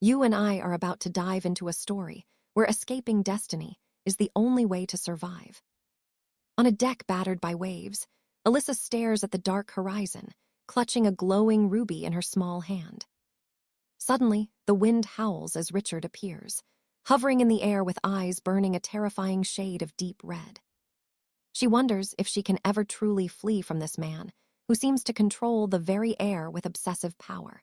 You and I are about to dive into a story where escaping destiny is the only way to survive. On a deck battered by waves, Alyssa stares at the dark horizon, clutching a glowing ruby in her small hand. Suddenly, the wind howls as Richard appears, hovering in the air with eyes burning a terrifying shade of deep red. She wonders if she can ever truly flee from this man, who seems to control the very air with obsessive power.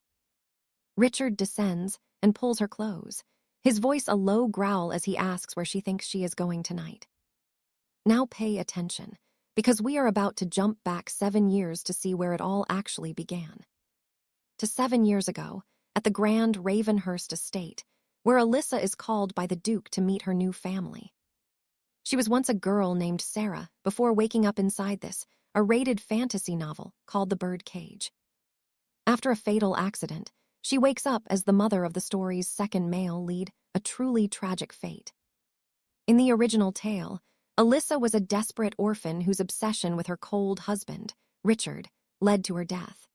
Richard descends and pulls her close, his voice a low growl as he asks where she thinks she is going tonight. Now pay attention, because we are about to jump back 7 years to see where it all actually began. To 7 years ago, at the grand Ravenhurst estate, where Alyssa is called by the Duke to meet her new family. She was once a girl named Sarah before waking up inside this, a rated fantasy novel called The Birdcage. After a fatal accident, she wakes up as the mother of the story's second male lead, a truly tragic fate. In the original tale, Alyssa was a desperate orphan whose obsession with her cold husband, Richard, led to her death.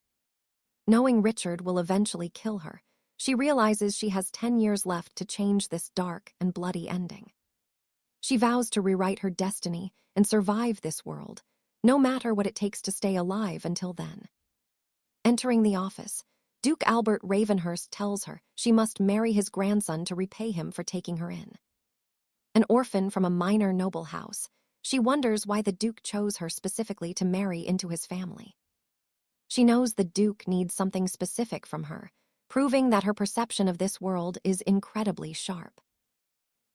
Knowing Richard will eventually kill her, she realizes she has 10 years left to change this dark and bloody ending. She vows to rewrite her destiny and survive this world, no matter what it takes to stay alive until then. Entering the office, Duke Albert Ravenhurst tells her she must marry his grandson to repay him for taking her in. An orphan from a minor noble house, she wonders why the Duke chose her specifically to marry into his family. She knows the Duke needs something specific from her, proving that her perception of this world is incredibly sharp.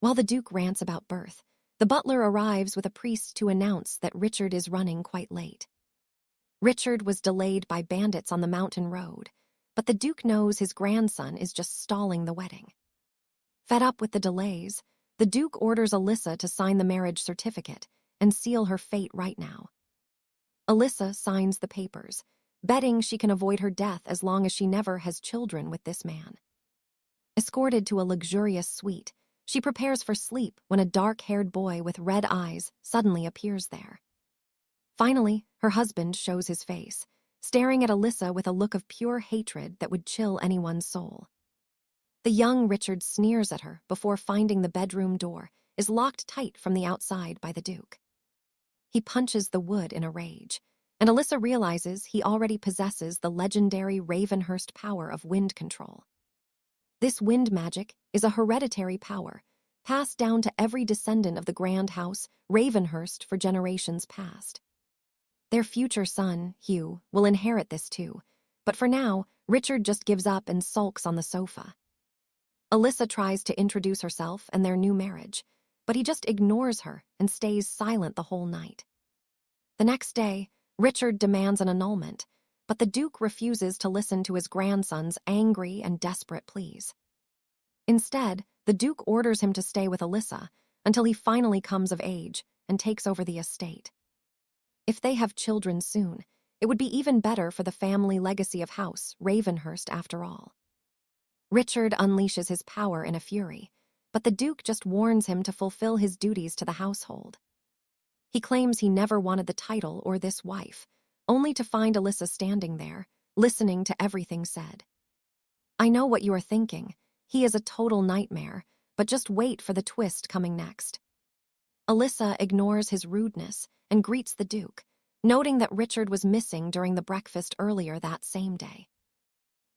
While the Duke rants about birth, the butler arrives with a priest to announce that Richard is running quite late. Richard was delayed by bandits on the mountain road, but the Duke knows his grandson is just stalling the wedding. Fed up with the delays, the Duke orders Alyssa to sign the marriage certificate and seal her fate right now. Alyssa signs the papers, betting she can avoid her death as long as she never has children with this man. Escorted to a luxurious suite, she prepares for sleep when a dark-haired boy with red eyes suddenly appears there. Finally, her husband shows his face, staring at Alyssa with a look of pure hatred that would chill anyone's soul. The young Richard sneers at her before finding the bedroom door is locked tight from the outside by the Duke. He punches the wood in a rage, and Alyssa realizes he already possesses the legendary Ravenhurst power of wind control. This wind magic is a hereditary power, passed down to every descendant of the grand house Ravenhurst for generations past. Their future son, Hugh, will inherit this too, but for now, Richard just gives up and sulks on the sofa. Alyssa tries to introduce herself and their new marriage, but he just ignores her and stays silent the whole night. The next day, Richard demands an annulment, but the Duke refuses to listen to his grandson's angry and desperate pleas. Instead, the Duke orders him to stay with Alyssa until he finally comes of age and takes over the estate. If they have children soon, it would be even better for the family legacy of House Ravenhurst after all. Richard unleashes his power in a fury, but the Duke just warns him to fulfill his duties to the household. He claims he never wanted the title or this wife, only to find Alyssa standing there, listening to everything said. I know what you are thinking. He is a total nightmare, but just wait for the twist coming next. Alyssa ignores his rudeness and greets the Duke, noting that Richard was missing during the breakfast earlier that same day.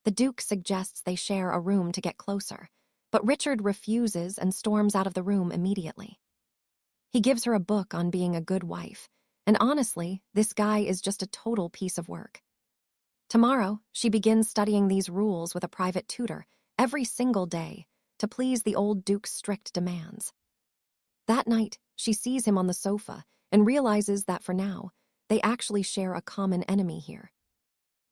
The Duke suggests they share a room to get closer, but Richard refuses and storms out of the room immediately. He gives her a book on being a good wife, and honestly, this guy is just a total piece of work. Tomorrow, she begins studying these rules with a private tutor every single day to please the old Duke's strict demands. That night, she sees him on the sofa and realizes that for now, they actually share a common enemy here.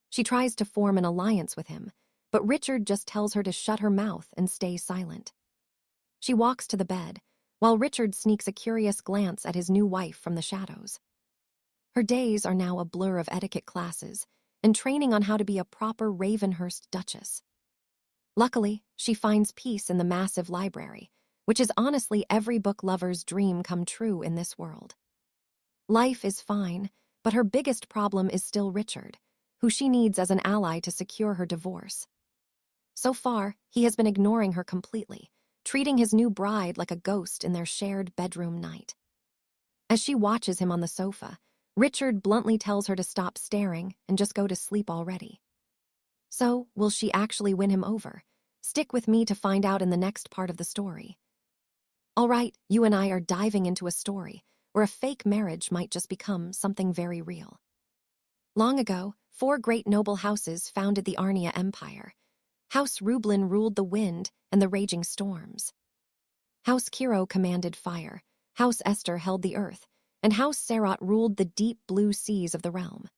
She tries to form an alliance with him, but Richard just tells her to shut her mouth and stay silent. She walks to the bed, while Richard sneaks a curious glance at his new wife from the shadows. Her days are now a blur of etiquette classes and training on how to be a proper Ravenhurst duchess. Luckily, she finds peace in the massive library, which is honestly every book lover's dream come true in this world. Life is fine, but her biggest problem is still Richard, who she needs as an ally to secure her divorce. So far, he has been ignoring her completely, treating his new bride like a ghost in their shared bedroom night. As she watches him on the sofa, Richard bluntly tells her to stop staring and just go to sleep already. So, will she actually win him over? Stick with me to find out in the next part of the story. All right, you and I are diving into a story where a fake marriage might just become something very real. Long ago, 4 great noble houses founded the Arnia Empire. House Rublin ruled the wind and the raging storms. House 𝒌𝒆 commanded fire, House Esther held the earth, and House 𝒍𝒅 ruled the deep blue seas of the realm.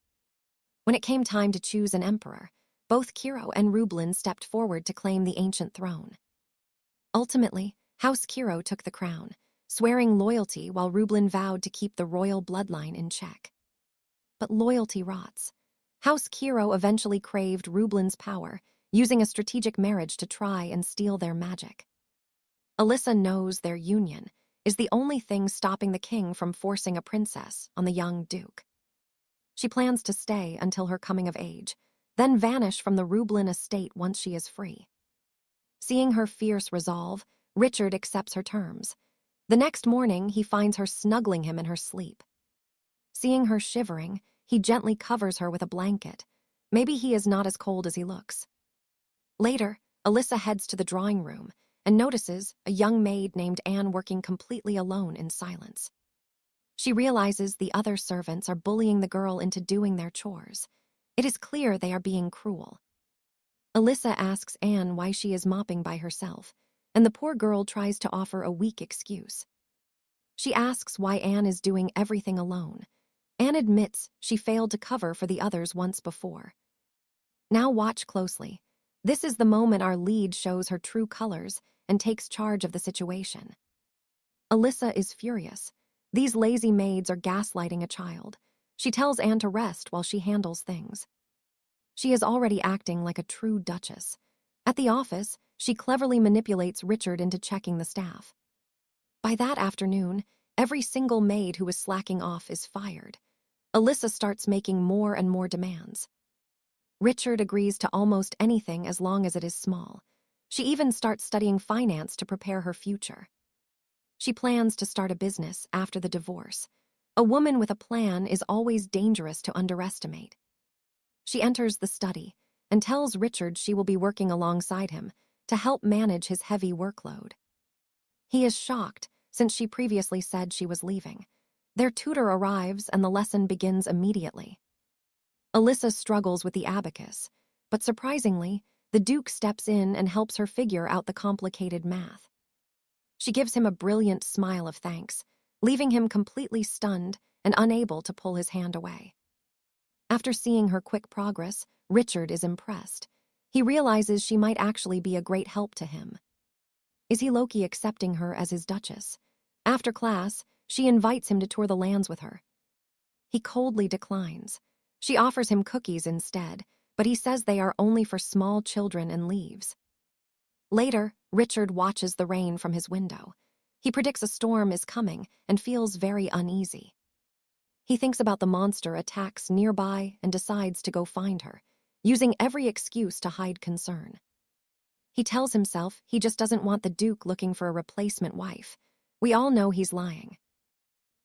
When it came time to choose an emperor, both 𝒌𝒆 and Rublin stepped forward to claim the ancient throne. Ultimately, House 𝒌𝒆 took the crown, swearing loyalty while Rublin vowed to keep the royal bloodline in check. But loyalty rots. House 𝒌𝒆 eventually craved Rublin's power, using a strategic marriage to try and steal their magic. Alyssa knows their union is the only thing stopping the king from forcing a princess on the young duke. She plans to stay until her coming of age, then vanish from the Rublin estate once she is free. Seeing her fierce resolve, Richard accepts her terms. The next morning, he finds her snuggling him in her sleep. Seeing her shivering, he gently covers her with a blanket. Maybe he is not as cold as he looks. Later, Alyssa heads to the drawing room and notices a young maid named Anne working completely alone in silence. She realizes the other servants are bullying the girl into doing their chores. It is clear they are being cruel. Alyssa asks Anne why she is mopping by herself, and the poor girl tries to offer a weak excuse. She asks why Anne is doing everything alone. Anne admits she failed to cover for the others once before. Now watch closely. This is the moment our lead shows her true colors and takes charge of the situation. Alyssa is furious. These lazy maids are gaslighting a child. She tells Anne to rest while she handles things. She is already acting like a true duchess. At the office, she cleverly manipulates Richard into checking the staff. By that afternoon, every single maid who was slacking off is fired. Alyssa starts making more and more demands. Richard agrees to almost anything as long as it is small. She even starts studying finance to prepare her future. She plans to start a business after the divorce. A woman with a plan is always dangerous to underestimate. She enters the study and tells Richard she will be working alongside him to help manage his heavy workload. He is shocked since she previously said she was leaving. Their tutor arrives and the lesson begins immediately. Alyssa struggles with the abacus, but surprisingly, the Duke steps in and helps her figure out the complicated math. She gives him a brilliant smile of thanks, leaving him completely stunned and unable to pull his hand away. After seeing her quick progress, Richard is impressed. He realizes she might actually be a great help to him. Is he low-key accepting her as his duchess? After class, she invites him to tour the lands with her. He coldly declines. She offers him cookies instead, but he says they are only for small children and leaves. Later, Richard watches the rain from his window. He predicts a storm is coming and feels very uneasy. He thinks about the monster attacks nearby and decides to go find her, using every excuse to hide concern. He tells himself he just doesn't want the Duke looking for a replacement wife. We all know he's lying.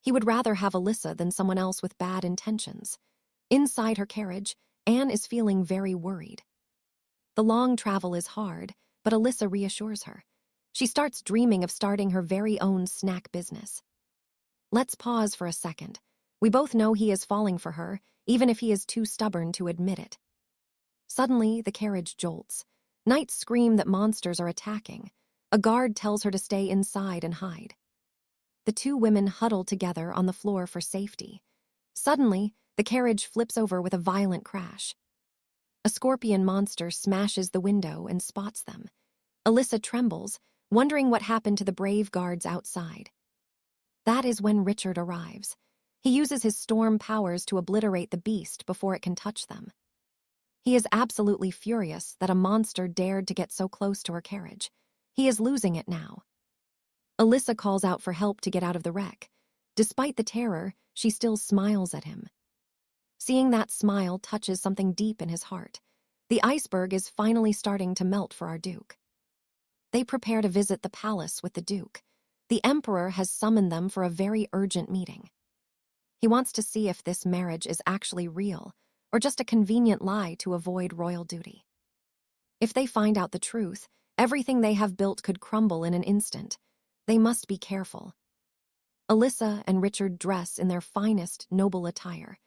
He would rather have Alyssa than someone else with bad intentions. Inside her carriage, Anne is feeling very worried. The long travel is hard, but Alyssa reassures her. She starts dreaming of starting her very own snack business. Let's pause for a second. We both know he is falling for her, even if he is too stubborn to admit it. Suddenly, the carriage jolts. Knights scream that monsters are attacking. A guard tells her to stay inside and hide. The two women huddle together on the floor for safety. Suddenly, the carriage flips over with a violent crash. A scorpion monster smashes the window and spots them. Alyssa trembles, wondering what happened to the brave guards outside. That is when Richard arrives. He uses his storm powers to obliterate the beast before it can touch them. He is absolutely furious that a monster dared to get so close to her carriage. He is losing it now. Alyssa calls out for help to get out of the wreck. Despite the terror, she still smiles at him. Seeing that smile touches something deep in his heart. The iceberg is finally starting to melt for our Duke. They prepare to visit the palace with the Duke. The Emperor has summoned them for a very urgent meeting. He wants to see if this marriage is actually real or just a convenient lie to avoid royal duty. If they find out the truth, everything they have built could crumble in an instant. They must be careful. Alyssa and Richard dress in their finest, noble attire.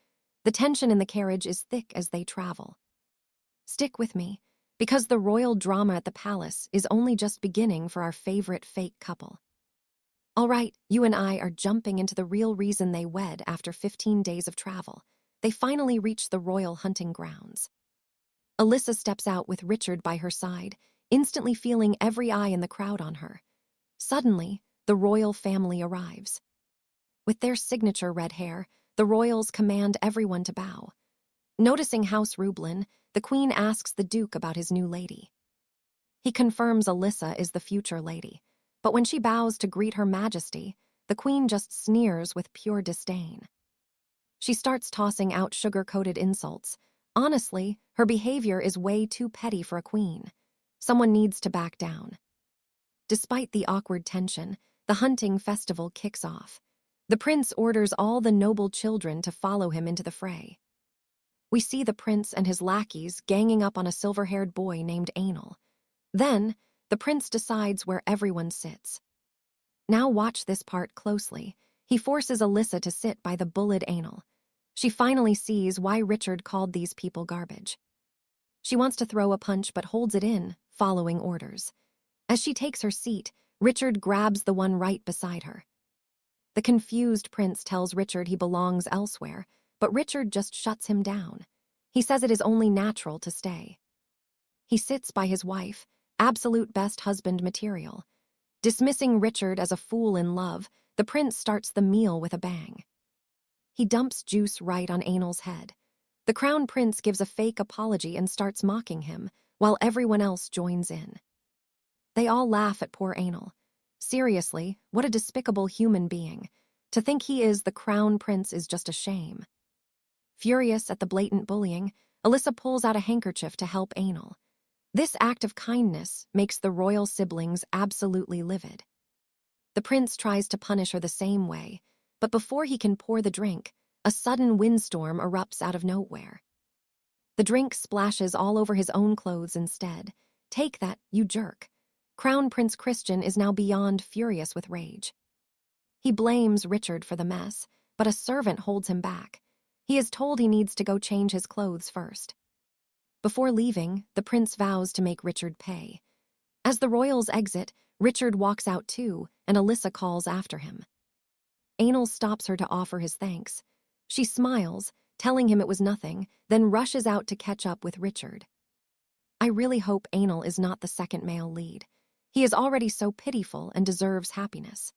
The tension in the carriage is thick as they travel. Stick with me, because the royal drama at the palace is only just beginning for our favorite fake couple. All right, you and I are jumping into the real reason they wed after 15 days of travel. They finally reach the royal hunting grounds. Alyssa steps out with Richard by her side, instantly feeling every eye in the crowd on her. Suddenly, the royal family arrives. With their signature red hair, the royals command everyone to bow. Noticing House Rublin, the queen asks the Duke about his new lady. He confirms Alyssa is the future lady, but when she bows to greet Her Majesty, the queen just sneers with pure disdain. She starts tossing out sugar-coated insults. Honestly, her behavior is way too petty for a queen. Someone needs to back down. Despite the awkward tension, the hunting festival kicks off. The prince orders all the noble children to follow him into the fray. We see the prince and his lackeys ganging up on a silver-haired boy named Anal. Then, the prince decides where everyone sits. Now watch this part closely. He forces Alyssa to sit by the bullied Anal. She finally sees why Richard called these people garbage. She wants to throw a punch but holds it in, following orders. As she takes her seat, Richard grabs the one right beside her. The confused prince tells Richard he belongs elsewhere, but Richard just shuts him down. He says it is only natural to stay. He sits by his wife, absolute best husband material. Dismissing Richard as a fool in love, the prince starts the meal with a bang. He dumps juice right on Anal's head. The crown prince gives a fake apology and starts mocking him, while everyone else joins in. They all laugh at poor Anal. Seriously, what a despicable human being. To think he is the crown prince is just a shame. Furious at the blatant bullying, Alyssa pulls out a handkerchief to help Anal. This act of kindness makes the royal siblings absolutely livid. The prince tries to punish her the same way, but before he can pour the drink, a sudden windstorm erupts out of nowhere. The drink splashes all over his own clothes instead. Take that, you jerk. Crown Prince Christian is now beyond furious with rage. He blames Richard for the mess, but a servant holds him back. He is told he needs to go change his clothes first. Before leaving, the prince vows to make Richard pay. As the royals exit, Richard walks out too, and Alyssa calls after him. Anal stops her to offer his thanks. She smiles, telling him it was nothing, then rushes out to catch up with Richard. I really hope Anal is not the second male lead. He is already so pitiful and deserves happiness.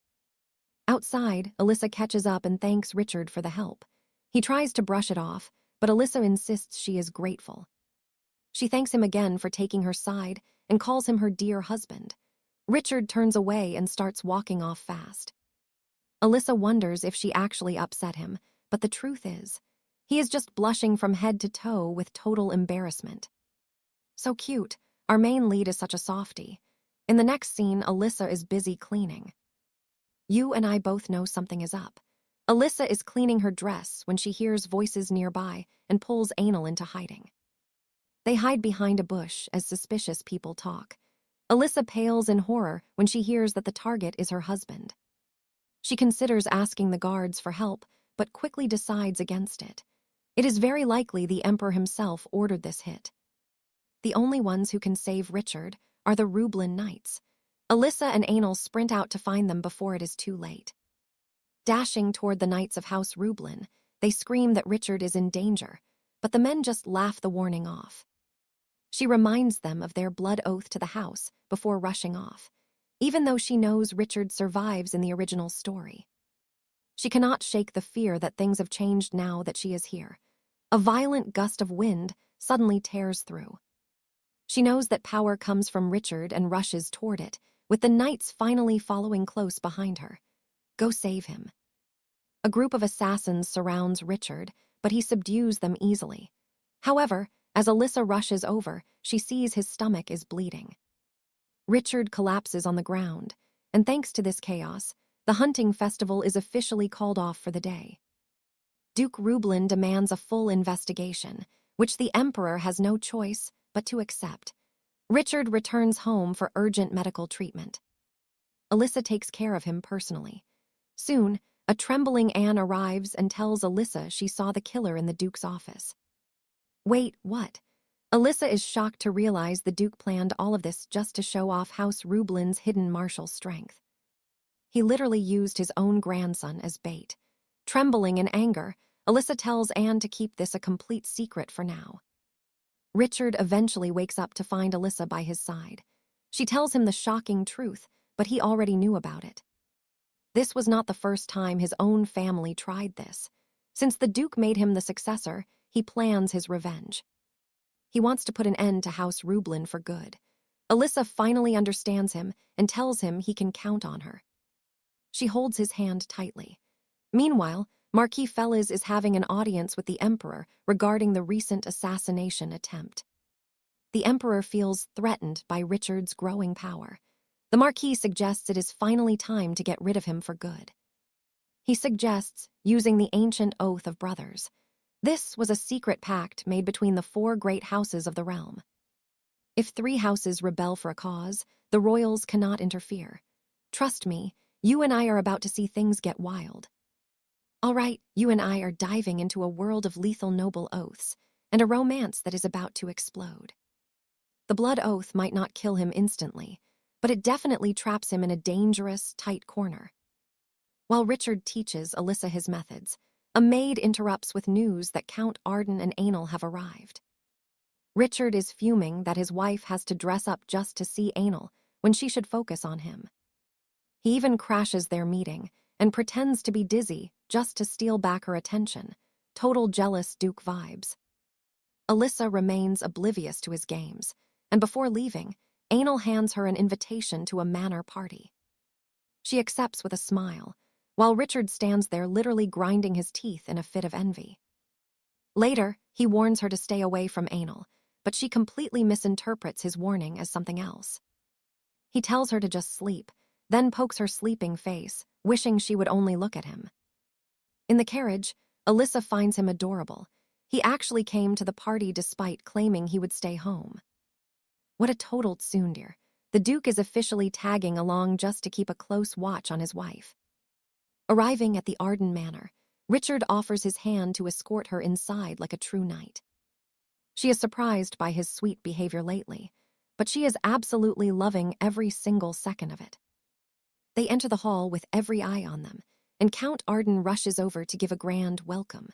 Outside, Alyssa catches up and thanks Richard for the help. He tries to brush it off, but Alyssa insists she is grateful. She thanks him again for taking her side and calls him her dear husband. Richard turns away and starts walking off fast. Alyssa wonders if she actually upset him, but the truth is, he is just blushing from head to toe with total embarrassment. So cute, our main lead is such a softie. In the next scene, Alyssa is busy cleaning. You and I both know something is up. Alyssa is cleaning her dress when she hears voices nearby and pulls Anal into hiding. They hide behind a bush as suspicious people talk. Alyssa pales in horror when she hears that the target is her husband. She considers asking the guards for help, but quickly decides against it. It is very likely the Emperor himself ordered this hit. The only ones who can save Richard are the Rublin Knights. Alyssa and Anal sprint out to find them before it is too late. Dashing toward the Knights of House Rublin, they scream that Richard is in danger, but the men just laugh the warning off. She reminds them of their blood oath to the house before rushing off, even though she knows Richard survives in the original story. She cannot shake the fear that things have changed now that she is here. A violent gust of wind suddenly tears through. She knows that power comes from Richard and rushes toward it, with the knights finally following close behind her. Go save him. A group of assassins surrounds Richard, but he subdues them easily. However, As Alyssa rushes over, she sees his stomach is bleeding. Richard collapses on the ground, and thanks to this chaos, the hunting festival is officially called off for the day. Duke Rublin demands a full investigation, which the Emperor has no choice but to accept. Richard returns home for urgent medical treatment. Alyssa takes care of him personally. Soon, a trembling Anne arrives and tells Alyssa she saw the killer in the Duke's office. Wait, what? Alyssa is shocked to realize the Duke planned all of this just to show off House Rublin's hidden martial strength. He literally used his own grandson as bait. Trembling in anger, Alyssa tells Anne to keep this a complete secret for now. Richard eventually wakes up to find Alyssa by his side. She tells him the shocking truth, but he already knew about it. This was not the first time his own family tried this. Since the Duke made him the successor, he plans his revenge. He wants to put an end to House Rublin for good. Alyssa finally understands him and tells him he can count on her. She holds his hand tightly. Meanwhile, 𝑬𝒐𝒊𝒂 is having an audience with the Emperor regarding the recent assassination attempt. The Emperor feels threatened by Richard's growing power. The Marquis suggests it is finally time to get rid of him for good. He suggests using the ancient oath of brothers. This was a secret pact made between the 4 great houses of the realm. If 3 houses rebel for a cause, the royals cannot interfere. Trust me, you and I are about to see things get wild. All right, you and I are diving into a world of lethal noble oaths and a romance that is about to explode. The blood oath might not kill him instantly, but it definitely traps him in a dangerous, tight corner. While Richard teaches Alyssa his methods, a maid interrupts with news that Count Arden and Anal have arrived. Richard is fuming that his wife has to dress up just to see Anal when she should focus on him. He even crashes their meeting and pretends to be dizzy just to steal back her attention. Total jealous Duke vibes. Alyssa remains oblivious to his games, and before leaving, Anal hands her an invitation to a manor party. She accepts with a smile, while Richard stands there literally grinding his teeth in a fit of envy. Later, he warns her to stay away from Anal, but she completely misinterprets his warning as something else. He tells her to just sleep, then pokes her sleeping face, wishing she would only look at him. In the carriage, Alyssa finds him adorable. He actually came to the party despite claiming he would stay home. What a total 𝒐𝒅. The Duke is officially tagging along just to keep a close watch on his wife. Arriving at the Arden Manor, Richard offers his hand to escort her inside like a true knight. She is surprised by his sweet behavior lately, but she is absolutely loving every single second of it. They enter the hall with every eye on them, and Count Arden rushes over to give a grand welcome.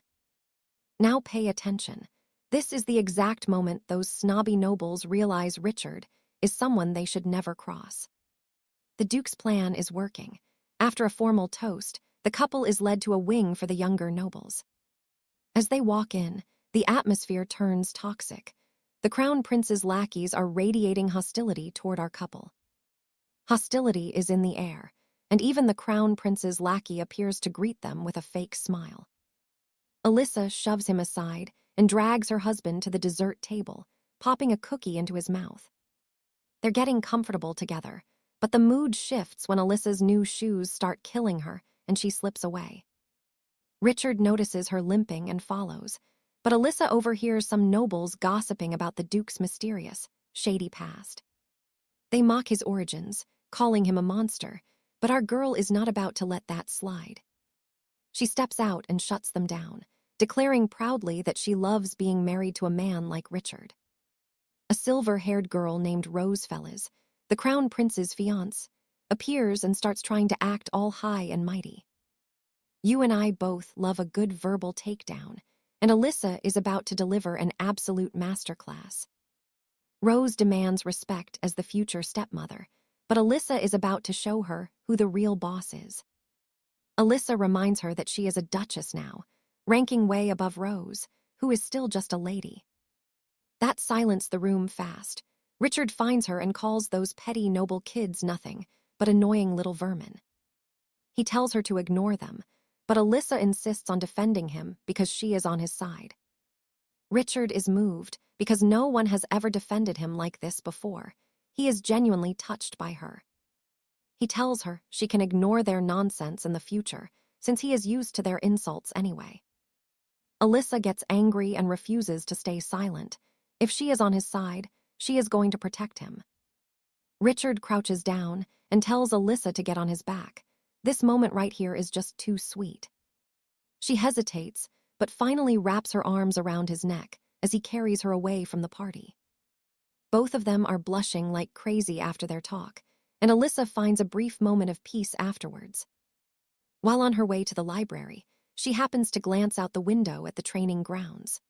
Now pay attention. This is the exact moment those snobby nobles realize Richard is someone they should never cross. The Duke's plan is working. After a formal toast, the couple is led to a wing for the younger nobles. As they walk in, the atmosphere turns toxic. The Crown Prince's lackeys are radiating hostility toward our couple. Hostility is in the air, and even the Crown Prince's lackey appears to greet them with a fake smile. Alyssa shoves him aside and drags her husband to the dessert table, popping a cookie into his mouth. They're getting comfortable together, but the mood shifts when Alyssa's new shoes start killing her and she slips away. Richard notices her limping and follows, but Alyssa overhears some nobles gossiping about the Duke's mysterious, shady past. They mock his origins, calling him a monster, but our girl is not about to let that slide. She steps out and shuts them down, declaring proudly that she loves being married to a man like Richard. A silver-haired girl named 𝑺𝒊𝒏𝒄𝒆, the Crown Prince's fiancée, appears and starts trying to act all high and mighty. You and I both love a good verbal takedown, and Alyssa is about to deliver an absolute masterclass. Rose demands respect as the future stepmother, but Alyssa is about to show her who the real boss is. Alyssa reminds her that she is a duchess now, ranking way above Rose, who is still just a lady. That silenced the room fast. Richard finds her and calls those petty noble kids nothing but annoying little vermin. He tells her to ignore them, but Alyssa insists on defending him because she is on his side. Richard is moved, because no one has ever defended him like this before. He is genuinely touched by her. He tells her she can ignore their nonsense in the future, since he is used to their insults anyway. Alyssa gets angry and refuses to stay silent. If she is on his side, she is going to protect him. Richard crouches down and tells Alyssa to get on his back. This moment right here is just too sweet. She hesitates, but finally wraps her arms around his neck as he carries her away from the party. Both of them are blushing like crazy after their talk, and Alyssa finds a brief moment of peace afterwards. While on her way to the library, she happens to glance out the window at the training grounds.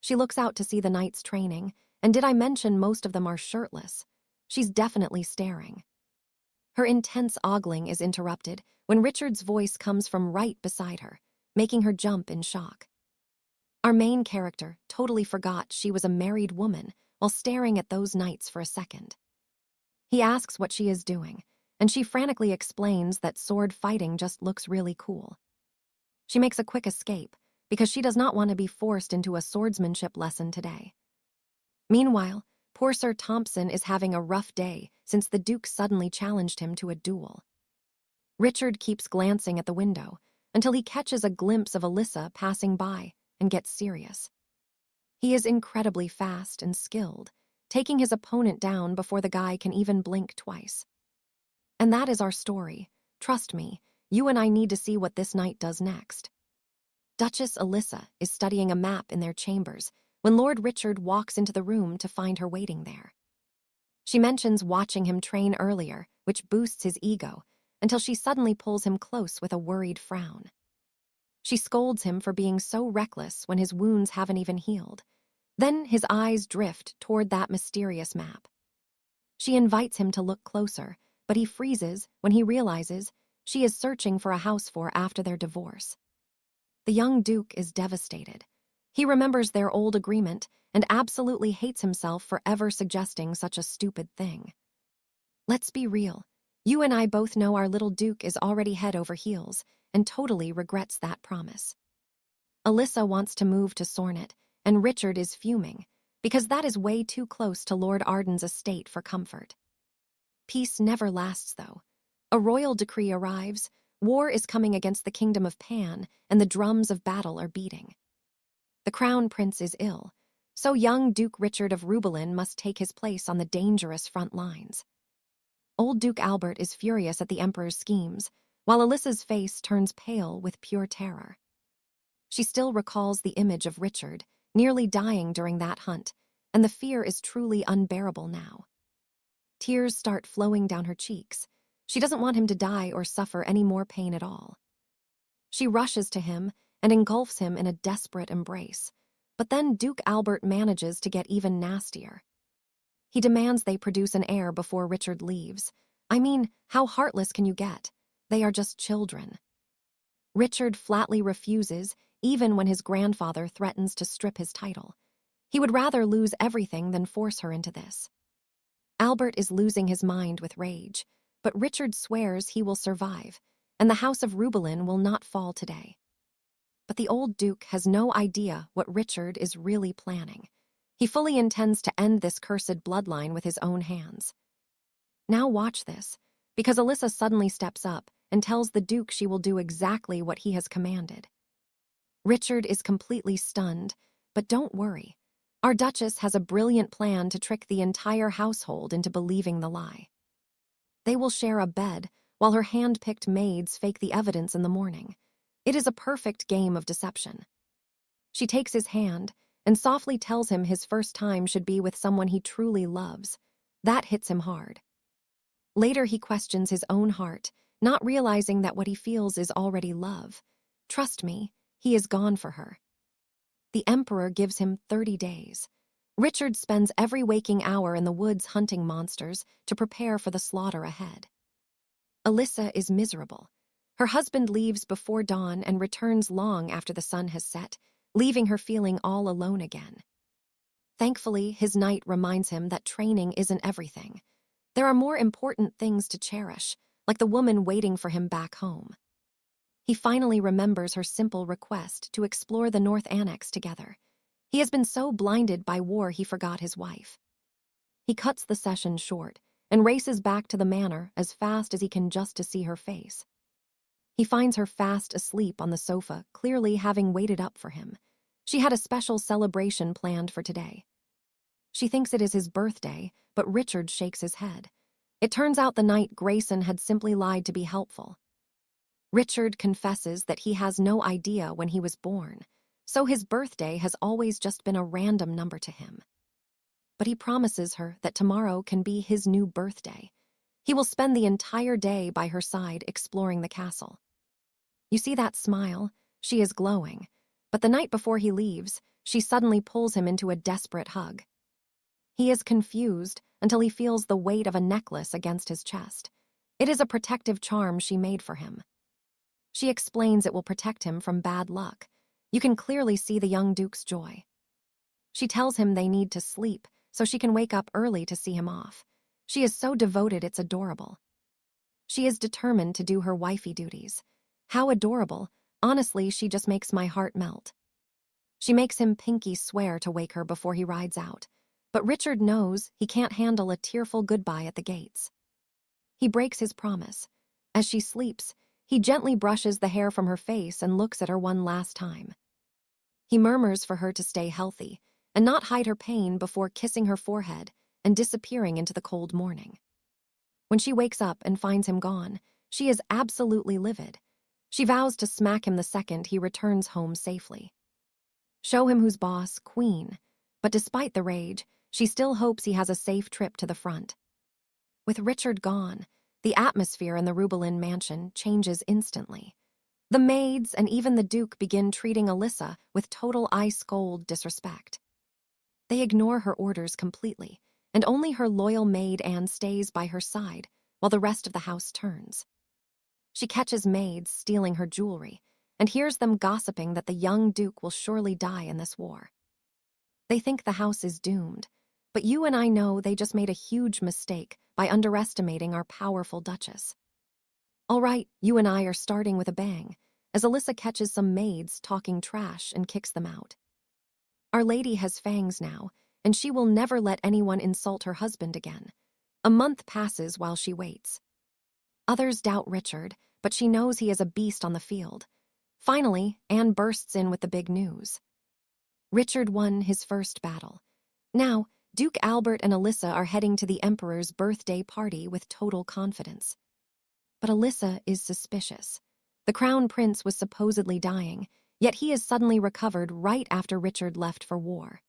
She looks out to see the knights training, and did I mention most of them are shirtless? She's definitely staring. Her intense ogling is interrupted when Richard's voice comes from right beside her, making her jump in shock. Our main character totally forgot she was a married woman while staring at those knights for a second. He asks what she is doing, and she frantically explains that sword fighting just looks really cool. She makes a quick escape because she does not want to be forced into a swordsmanship lesson today. Meanwhile, poor Sir Thompson is having a rough day since the Duke suddenly challenged him to a duel. Richard keeps glancing at the window until he catches a glimpse of Alyssa passing by and gets serious. He is incredibly fast and skilled, taking his opponent down before the guy can even blink twice. And that is our story. Trust me, you and I need to see what this knight does next. Duchess Alyssa is studying a map in their chambers when Lord Richard walks into the room to find her waiting there. She mentions watching him train earlier, which boosts his ego, until she suddenly pulls him close with a worried frown. She scolds him for being so reckless when his wounds haven't even healed. Then his eyes drift toward that mysterious map. She invites him to look closer, but he freezes when he realizes she is searching for a house for after their divorce. The young Duke is devastated. He remembers their old agreement and absolutely hates himself for ever suggesting such a stupid thing. Let's be real. You and I both know our little Duke is already head over heels and totally regrets that promise. Alyssa wants to move to Sornet, and Richard is fuming, because that is way too close to Lord Arden's estate for comfort. Peace never lasts, though. A royal decree arrives, war is coming against the kingdom of Pan, and the drums of battle are beating. The crown prince is ill, so young Duke Richard of Rubelin must take his place on the dangerous front lines. Old Duke Albert is furious at the Emperor's schemes, while Alyssa's face turns pale with pure terror. She still recalls the image of Richard, nearly dying during that hunt, and the fear is truly unbearable now. Tears start flowing down her cheeks. She doesn't want him to die or suffer any more pain at all. She rushes to him and engulfs him in a desperate embrace, but then Duke Albert manages to get even nastier. He demands they produce an heir before Richard leaves. I mean, how heartless can you get? They are just children. Richard flatly refuses, even when his grandfather threatens to strip his title. He would rather lose everything than force her into this. Albert is losing his mind with rage, but Richard swears he will survive, and the House of Rubelin will not fall today. But the old Duke has no idea what Richard is really planning. He fully intends to end this cursed bloodline with his own hands. Now watch this, because Alyssa suddenly steps up and tells the Duke she will do exactly what he has commanded. Richard is completely stunned, but don't worry. Our Duchess has a brilliant plan to trick the entire household into believing the lie. They will share a bed, while her hand-picked maids fake the evidence in the morning. It is a perfect game of deception. She takes his hand and softly tells him his first time should be with someone he truly loves. That hits him hard. Later he questions his own heart, not realizing that what he feels is already love. Trust me, he is gone for her. The Emperor gives him 30 days. Richard spends every waking hour in the woods hunting monsters to prepare for the slaughter ahead. Alyssa is miserable. Her husband leaves before dawn and returns long after the sun has set, leaving her feeling all alone again. Thankfully, his knight reminds him that training isn't everything. There are more important things to cherish, like the woman waiting for him back home. He finally remembers her simple request to explore the North Annex together. He has been so blinded by war he forgot his wife. He cuts the session short and races back to the manor as fast as he can just to see her face. He finds her fast asleep on the sofa, clearly having waited up for him. She had a special celebration planned for today. She thinks it is his birthday, but Richard shakes his head. It turns out the night Grayson had simply lied to be helpful. Richard confesses that he has no idea when he was born, so his birthday has always just been a random number to him. But he promises her that tomorrow can be his new birthday. He will spend the entire day by her side exploring the castle. You see that smile? She is glowing. But the night before he leaves, she suddenly pulls him into a desperate hug. He is confused until he feels the weight of a necklace against his chest. It is a protective charm she made for him. She explains it will protect him from bad luck. You can clearly see the young Duke's joy. She tells him they need to sleep so she can wake up early to see him off. She is so devoted it's adorable. She is determined to do her wifey duties. How adorable. Honestly, she just makes my heart melt. She makes him pinky swear to wake her before he rides out. But Richard knows he can't handle a tearful goodbye at the gates. He breaks his promise. As she sleeps, he gently brushes the hair from her face and looks at her one last time. He murmurs for her to stay healthy and not hide her pain before kissing her forehead and disappearing into the cold morning. When she wakes up and finds him gone, she is absolutely livid. She vows to smack him the second he returns home safely. Show him who's boss, queen. But despite the rage, she still hopes he has a safe trip to the front. With Richard gone, the atmosphere in the Rubelin mansion changes instantly. The maids and even the Duke begin treating Alyssa with total ice-cold disrespect. They ignore her orders completely, and only her loyal maid Anne stays by her side while the rest of the house turns. She catches maids stealing her jewelry and hears them gossiping that the young Duke will surely die in this war. They think the house is doomed, but you and I know they just made a huge mistake by underestimating our powerful Duchess. All right, you and I are starting with a bang, as Alyssa catches some maids talking trash and kicks them out. Our lady has fangs now, and she will never let anyone insult her husband again. A month passes while she waits. Others doubt Richard, but she knows he is a beast on the field. Finally, Anne bursts in with the big news. Richard won his first battle. Now, Duke Albert and Alyssa are heading to the Emperor's birthday party with total confidence. But Alyssa is suspicious. The Crown Prince was supposedly dying, yet he is suddenly recovered right after Richard left for war.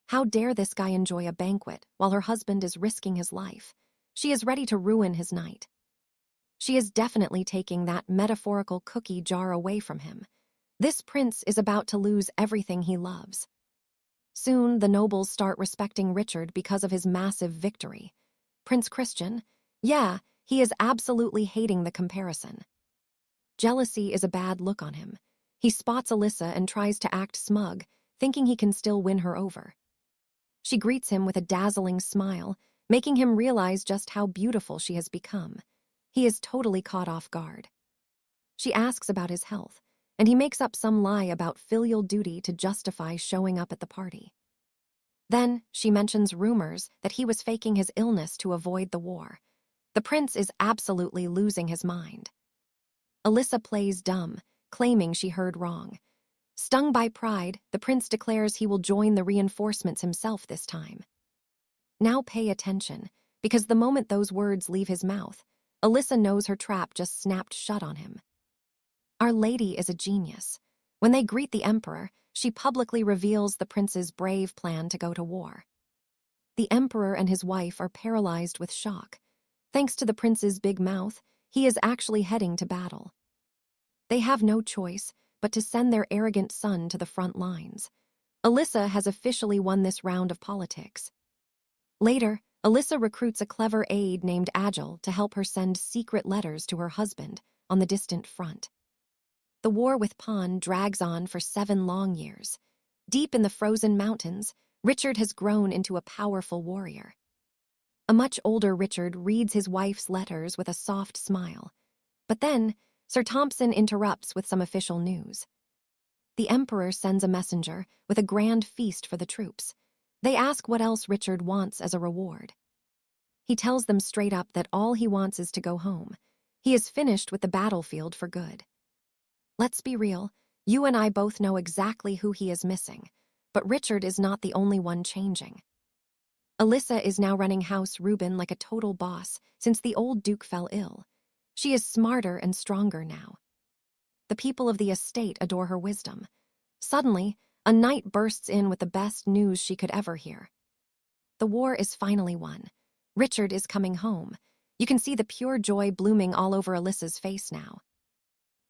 How dare this guy enjoy a banquet while her husband is risking his life? She is ready to ruin his night. She is definitely taking that metaphorical cookie jar away from him. This prince is about to lose everything he loves. Soon, the nobles start respecting Richard because of his massive victory. Prince Christian? Yeah, he is absolutely hating the comparison. Jealousy is a bad look on him. He spots Alyssa and tries to act smug, thinking he can still win her over. She greets him with a dazzling smile, making him realize just how beautiful she has become. He is totally caught off guard. She asks about his health, and he makes up some lie about filial duty to justify showing up at the party. Then she mentions rumors that he was faking his illness to avoid the war. The prince is absolutely losing his mind. Alyssa plays dumb, claiming she heard wrong. Stung by pride, the prince declares he will join the reinforcements himself this time. Now pay attention, because the moment those words leave his mouth, Alyssa knows her trap just snapped shut on him. Our lady is a genius. When they greet the emperor, she publicly reveals the prince's brave plan to go to war. The emperor and his wife are paralyzed with shock. Thanks to the prince's big mouth, he is actually heading to battle. They have no choice but to send their arrogant son to the front lines. Alyssa has officially won this round of politics. Later, Alyssa recruits a clever aide named Agile to help her send secret letters to her husband on the distant front. The war with Pan drags on for 7 long years. Deep in the frozen mountains, Richard has grown into a powerful warrior. A much older Richard reads his wife's letters with a soft smile. But then, Sir Thompson interrupts with some official news. The emperor sends a messenger with a grand feast for the troops. They ask what else Richard wants as a reward. He tells them straight up that all he wants is to go home. He is finished with the battlefield for good. Let's be real, you and I both know exactly who he is missing, but Richard is not the only one changing. Alyssa is now running House Reuben like a total boss since the old Duke fell ill. She is smarter and stronger now. The people of the estate adore her wisdom. Suddenly, a knight bursts in with the best news she could ever hear. The war is finally won. Richard is coming home. You can see the pure joy blooming all over Alyssa's face now.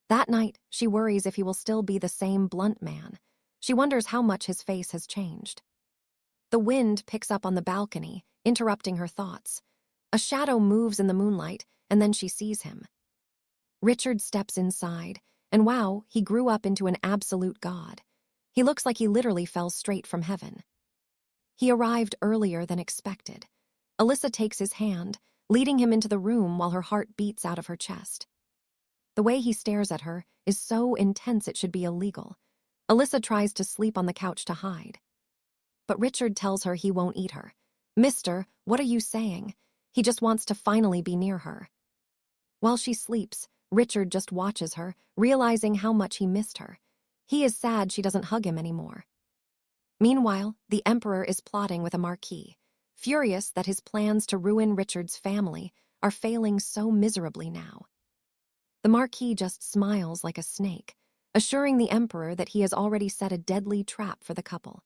That night, she worries if he will still be the same blunt man. She wonders how much his face has changed. The wind picks up on the balcony, interrupting her thoughts. A shadow moves in the moonlight, and then she sees him. Richard steps inside, and wow, he grew up into an absolute god. He looks like he literally fell straight from heaven. He arrived earlier than expected. Alyssa takes his hand, leading him into the room while her heart beats out of her chest. The way he stares at her is so intense it should be illegal. Alyssa tries to sleep on the couch to hide. But Richard tells her he won't eat her. "Mister, what are you saying?" He just wants to finally be near her. While she sleeps, Richard just watches her, realizing how much he missed her. He is sad she doesn't hug him anymore. Meanwhile, the emperor is plotting with a marquis, furious that his plans to ruin Richard's family are failing so miserably now. The marquis just smiles like a snake, assuring the emperor that he has already set a deadly trap for the couple.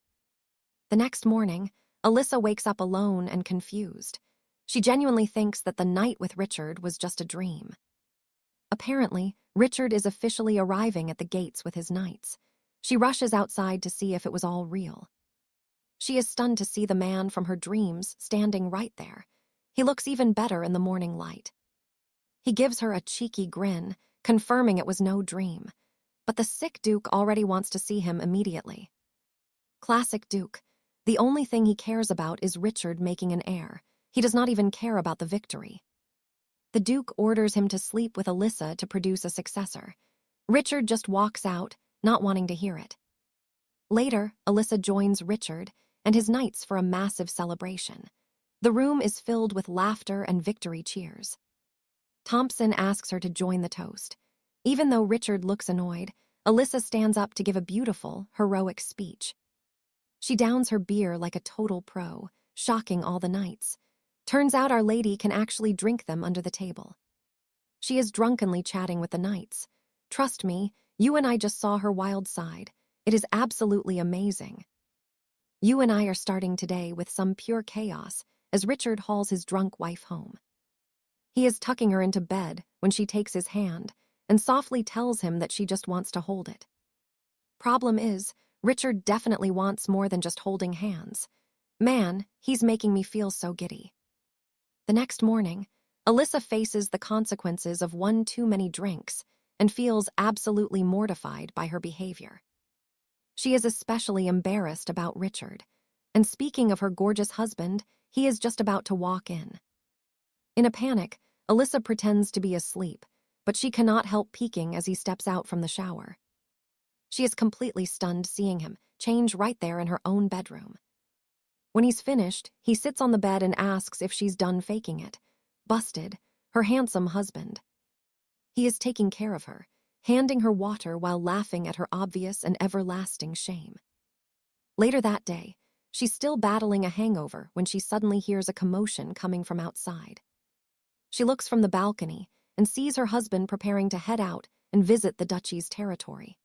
The next morning, Alyssa wakes up alone and confused. She genuinely thinks that the night with Richard was just a dream. Apparently, Richard is officially arriving at the gates with his knights. She rushes outside to see if it was all real. She is stunned to see the man from her dreams standing right there. He looks even better in the morning light. He gives her a cheeky grin, confirming it was no dream. But the sick Duke already wants to see him immediately. Classic Duke. The only thing he cares about is Richard making an heir. He does not even care about the victory. The Duke orders him to sleep with Alyssa to produce a successor. Richard just walks out, not wanting to hear it. Later, Alyssa joins Richard and his knights for a massive celebration. The room is filled with laughter and victory cheers. Thompson asks her to join the toast. Even though Richard looks annoyed, Alyssa stands up to give a beautiful, heroic speech. She downs her beer like a total pro, shocking all the knights. Turns out Our Lady can actually drink them under the table. She is drunkenly chatting with the knights. "Trust me, you and I just saw her wild side. It is absolutely amazing. You and I are starting today with some pure chaos," as Richard hauls his drunk wife home. He is tucking her into bed when she takes his hand and softly tells him that she just wants to hold it. Problem is, Richard definitely wants more than just holding hands. Man, he's making me feel so giddy. The next morning, Alyssa faces the consequences of one too many drinks and feels absolutely mortified by her behavior. She is especially embarrassed about Richard, and speaking of her gorgeous husband, he is just about to walk in. In a panic, Alyssa pretends to be asleep, but she cannot help peeking as he steps out from the shower. She is completely stunned seeing him change right there in her own bedroom. When he's finished, he sits on the bed and asks if she's done faking it. Busted, her handsome husband. He is taking care of her, handing her water while laughing at her obvious and everlasting shame. Later that day, she's still battling a hangover when she suddenly hears a commotion coming from outside. She looks from the balcony and sees her husband preparing to head out and visit the duchy's territory.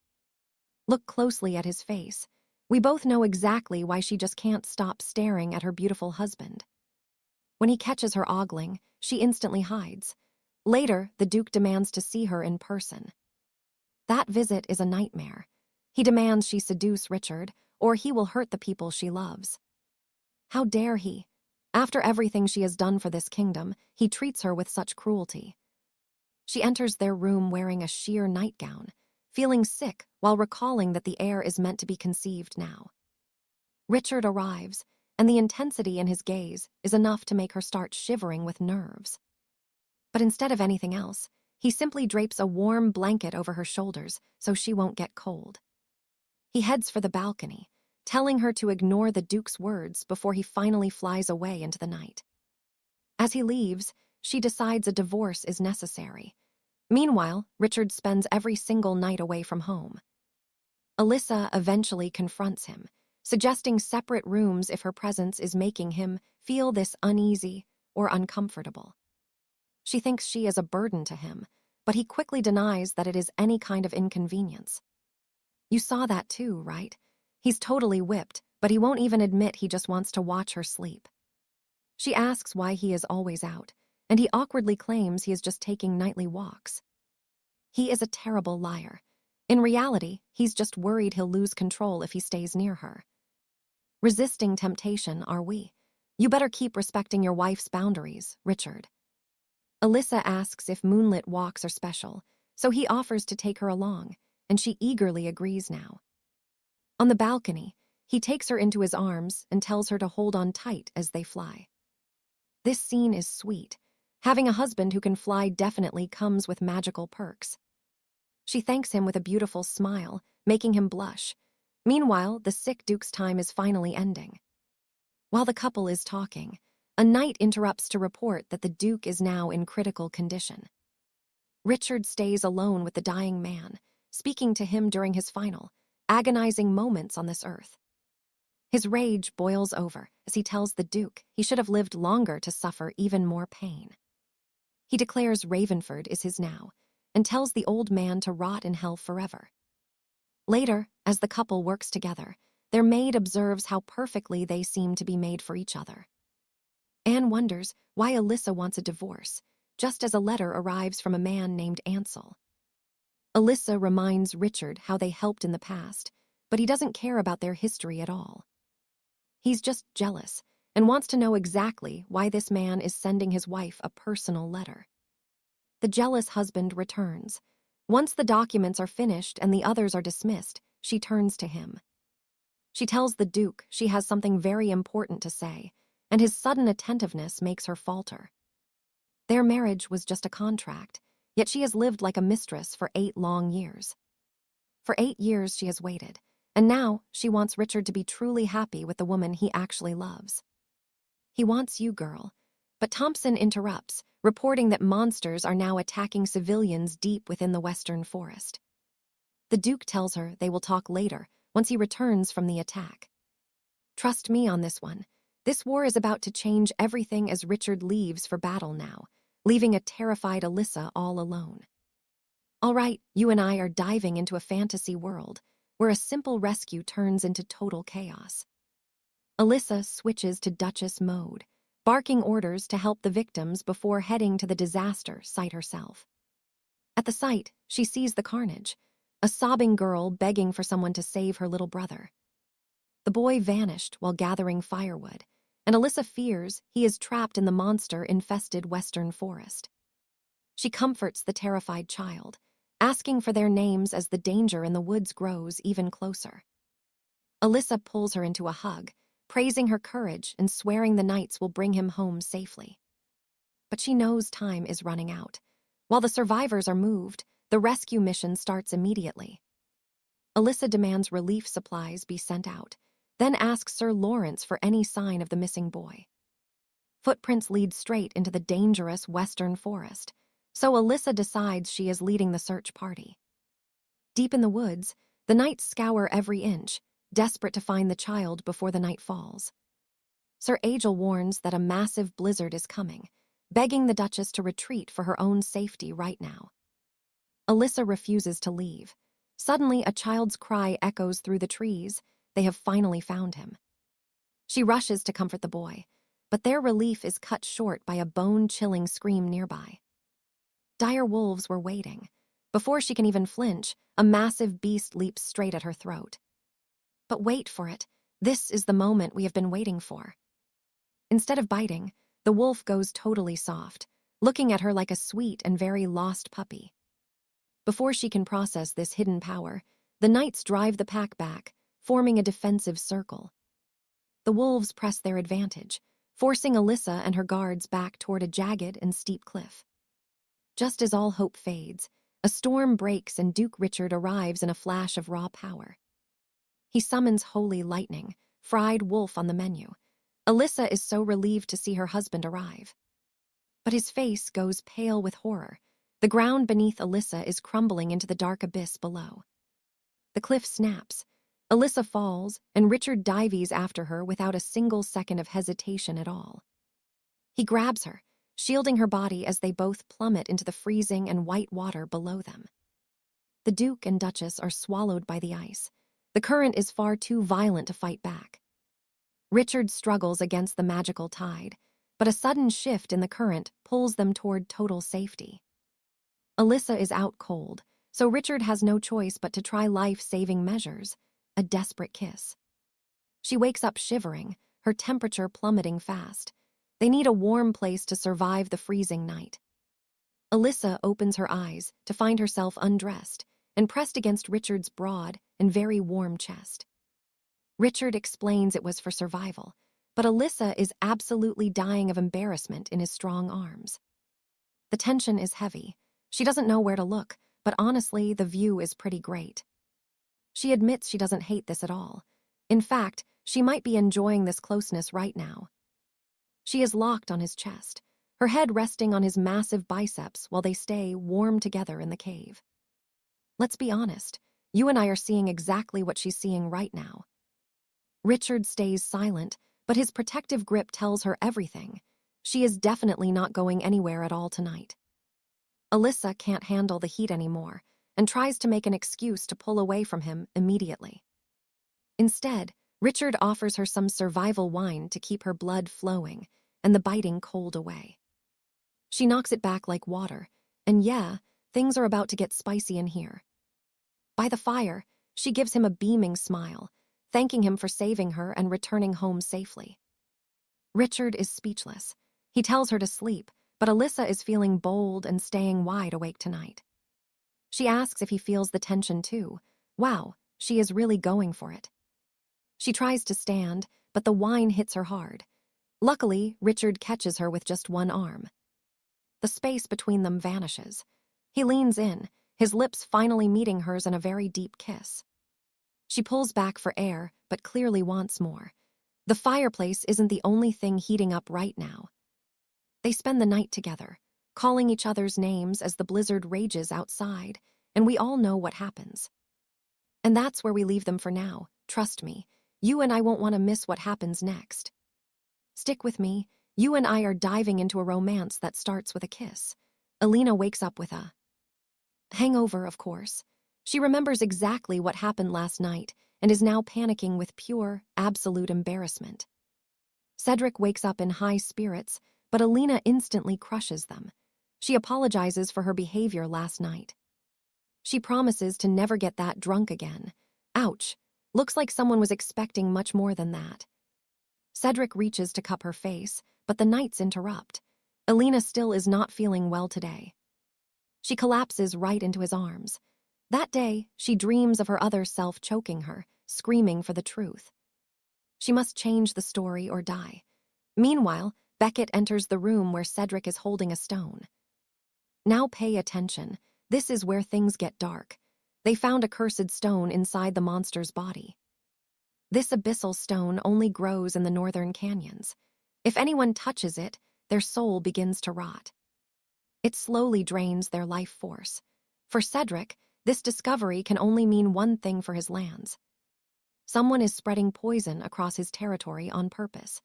Look closely at his face. We both know exactly why she just can't stop staring at her beautiful husband. When he catches her ogling, she instantly hides. Later, the Duke demands to see her in person. That visit is a nightmare. He demands she seduce Richard, or he will hurt the people she loves. How dare he? After everything she has done for this kingdom, he treats her with such cruelty. She enters their room wearing a sheer nightgown, feeling sick while recalling that the heir is meant to be conceived now. Richard arrives, and the intensity in his gaze is enough to make her start shivering with nerves. But instead of anything else, he simply drapes a warm blanket over her shoulders so she won't get cold. He heads for the balcony, telling her to ignore the Duke's words before he finally flies away into the night. As he leaves, she decides a divorce is necessary. Meanwhile, Richard spends every single night away from home. Alyssa eventually confronts him, suggesting separate rooms if her presence is making him feel this uneasy or uncomfortable. She thinks she is a burden to him, but he quickly denies that it is any kind of inconvenience. You saw that too, right? He's totally whipped, but he won't even admit he just wants to watch her sleep. She asks why he is always out, and he awkwardly claims he is just taking nightly walks. He is a terrible liar. In reality, he's just worried he'll lose control if he stays near her. Resisting temptation, are we? You better keep respecting your wife's boundaries, Richard. Alyssa asks if moonlit walks are special, so he offers to take her along, and she eagerly agrees now. On the balcony, he takes her into his arms and tells her to hold on tight as they fly. This scene is sweet. Having a husband who can fly definitely comes with magical perks. She thanks him with a beautiful smile, making him blush. Meanwhile, the sick Duke's time is finally ending. While the couple is talking, a knight interrupts to report that the Duke is now in critical condition. Richard stays alone with the dying man, speaking to him during his final, agonizing moments on this earth. His rage boils over as he tells the Duke he should have lived longer to suffer even more pain. He declares Ravenford is his now, and tells the old man to rot in hell forever. Later, as the couple works together, their maid observes how perfectly they seem to be made for each other. Anne wonders why Alyssa wants a divorce, just as a letter arrives from a man named Ansel. Alyssa reminds Richard how they helped in the past, but he doesn't care about their history at all. He's just jealous and wants to know exactly why this man is sending his wife a personal letter. The jealous husband returns. Once the documents are finished and the others are dismissed, she turns to him. She tells the Duke she has something very important to say, and his sudden attentiveness makes her falter. Their marriage was just a contract, yet she has lived like a mistress for 8 long years. For 8 years she has waited, and now she wants Richard to be truly happy with the woman he actually loves. He wants you, girl. But Thompson interrupts, reporting that monsters are now attacking civilians deep within the western forest. The Duke tells her they will talk later, once he returns from the attack. Trust me on this one. This war is about to change everything as Richard leaves for battle now, leaving a terrified Alyssa all alone. All right, you and I are diving into a fantasy world, where a simple rescue turns into total chaos. Alyssa switches to Duchess mode, barking orders to help the victims before heading to the disaster site herself. At the site, she sees the carnage, a sobbing girl begging for someone to save her little brother. The boy vanished while gathering firewood, and Alyssa fears he is trapped in the monster-infested western forest. She comforts the terrified child, asking for their names as the danger in the woods grows even closer. Alyssa pulls her into a hug, praising her courage and swearing the knights will bring him home safely. But she knows time is running out. While the survivors are moved, the rescue mission starts immediately. Alyssa demands relief supplies be sent out, then asks Sir Lawrence for any sign of the missing boy. Footprints lead straight into the dangerous western forest, so Alyssa decides she is leading the search party. Deep in the woods, the knights scour every inch, desperate to find the child before the night falls. Sir Âgel warns that a massive blizzard is coming, begging the Duchess to retreat for her own safety right now. Alyssa refuses to leave. Suddenly, a child's cry echoes through the trees. They have finally found him. She rushes to comfort the boy, but their relief is cut short by a bone-chilling scream nearby. Dire wolves were waiting. Before she can even flinch, a massive beast leaps straight at her throat. But wait for it. This is the moment we have been waiting for. Instead of biting, the wolf goes totally soft, looking at her like a sweet and very lost puppy. Before she can process this hidden power, the knights drive the pack back, forming a defensive circle. The wolves press their advantage, forcing Alyssa and her guards back toward a jagged and steep cliff. Just as all hope fades, a storm breaks and Duke Richard arrives in a flash of raw power. He summons holy lightning, fried wolf on the menu. Alyssa is so relieved to see her husband arrive. But his face goes pale with horror. The ground beneath Alyssa is crumbling into the dark abyss below. The cliff snaps. Alyssa falls, and Richard dives after her without a single second of hesitation at all. He grabs her, shielding her body as they both plummet into the freezing and white water below them. The Duke and Duchess are swallowed by the ice. The current is far too violent to fight back. Richard struggles against the magical tide, but a sudden shift in the current pulls them toward total safety. Alyssa is out cold, so Richard has no choice but to try life-saving measures, a desperate kiss. She wakes up shivering, her temperature plummeting fast. They need a warm place to survive the freezing night. Alyssa opens her eyes to find herself undressed and pressed against Richard's broad and very warm chest. Richard explains it was for survival, but Alyssa is absolutely dying of embarrassment in his strong arms. The tension is heavy. She doesn't know where to look, but honestly, the view is pretty great. She admits she doesn't hate this at all. In fact, she might be enjoying this closeness right now. She is locked on his chest, her head resting on his massive biceps while they stay warm together in the cave. Let's be honest, you and I are seeing exactly what she's seeing right now. Richard stays silent, but his protective grip tells her everything. She is definitely not going anywhere at all tonight. Alyssa can't handle the heat anymore and tries to make an excuse to pull away from him immediately. Instead, Richard offers her some survival wine to keep her blood flowing and the biting cold away. She knocks it back like water, and yeah, things are about to get spicy in here. By the fire, she gives him a beaming smile, thanking him for saving her and returning home safely. Richard is speechless. He tells her to sleep, but Alyssa is feeling bold and staying wide awake tonight. She asks if he feels the tension too. Wow, she is really going for it. She tries to stand, but the wine hits her hard. Luckily, Richard catches her with just one arm. The space between them vanishes. He leans in, his lips finally meeting hers in a very deep kiss. She pulls back for air, but clearly wants more. The fireplace isn't the only thing heating up right now. They spend the night together, calling each other's names as the blizzard rages outside, and we all know what happens. And that's where we leave them for now. Trust me, you and I won't want to miss what happens next. Stick with me, you and I are diving into a romance that starts with a kiss. Alina wakes up with a hangover, of course. She remembers exactly what happened last night and is now panicking with pure, absolute embarrassment. Cedric wakes up in high spirits, but Alina instantly crushes them. She apologizes for her behavior last night. She promises to never get that drunk again. Ouch, looks like someone was expecting much more than that. Cedric reaches to cup her face, but the nights interrupt. Alina still is not feeling well today. She collapses right into his arms. That day, she dreams of her other self choking her, screaming for the truth. She must change the story or die. Meanwhile, Beckett enters the room where Cedric is holding a stone. Now pay attention. This is where things get dark. They found a cursed stone inside the monster's body. This abyssal stone only grows in the northern canyons. If anyone touches it, their soul begins to rot. It slowly drains their life force. For Cedric, this discovery can only mean one thing for his lands. Someone is spreading poison across his territory on purpose.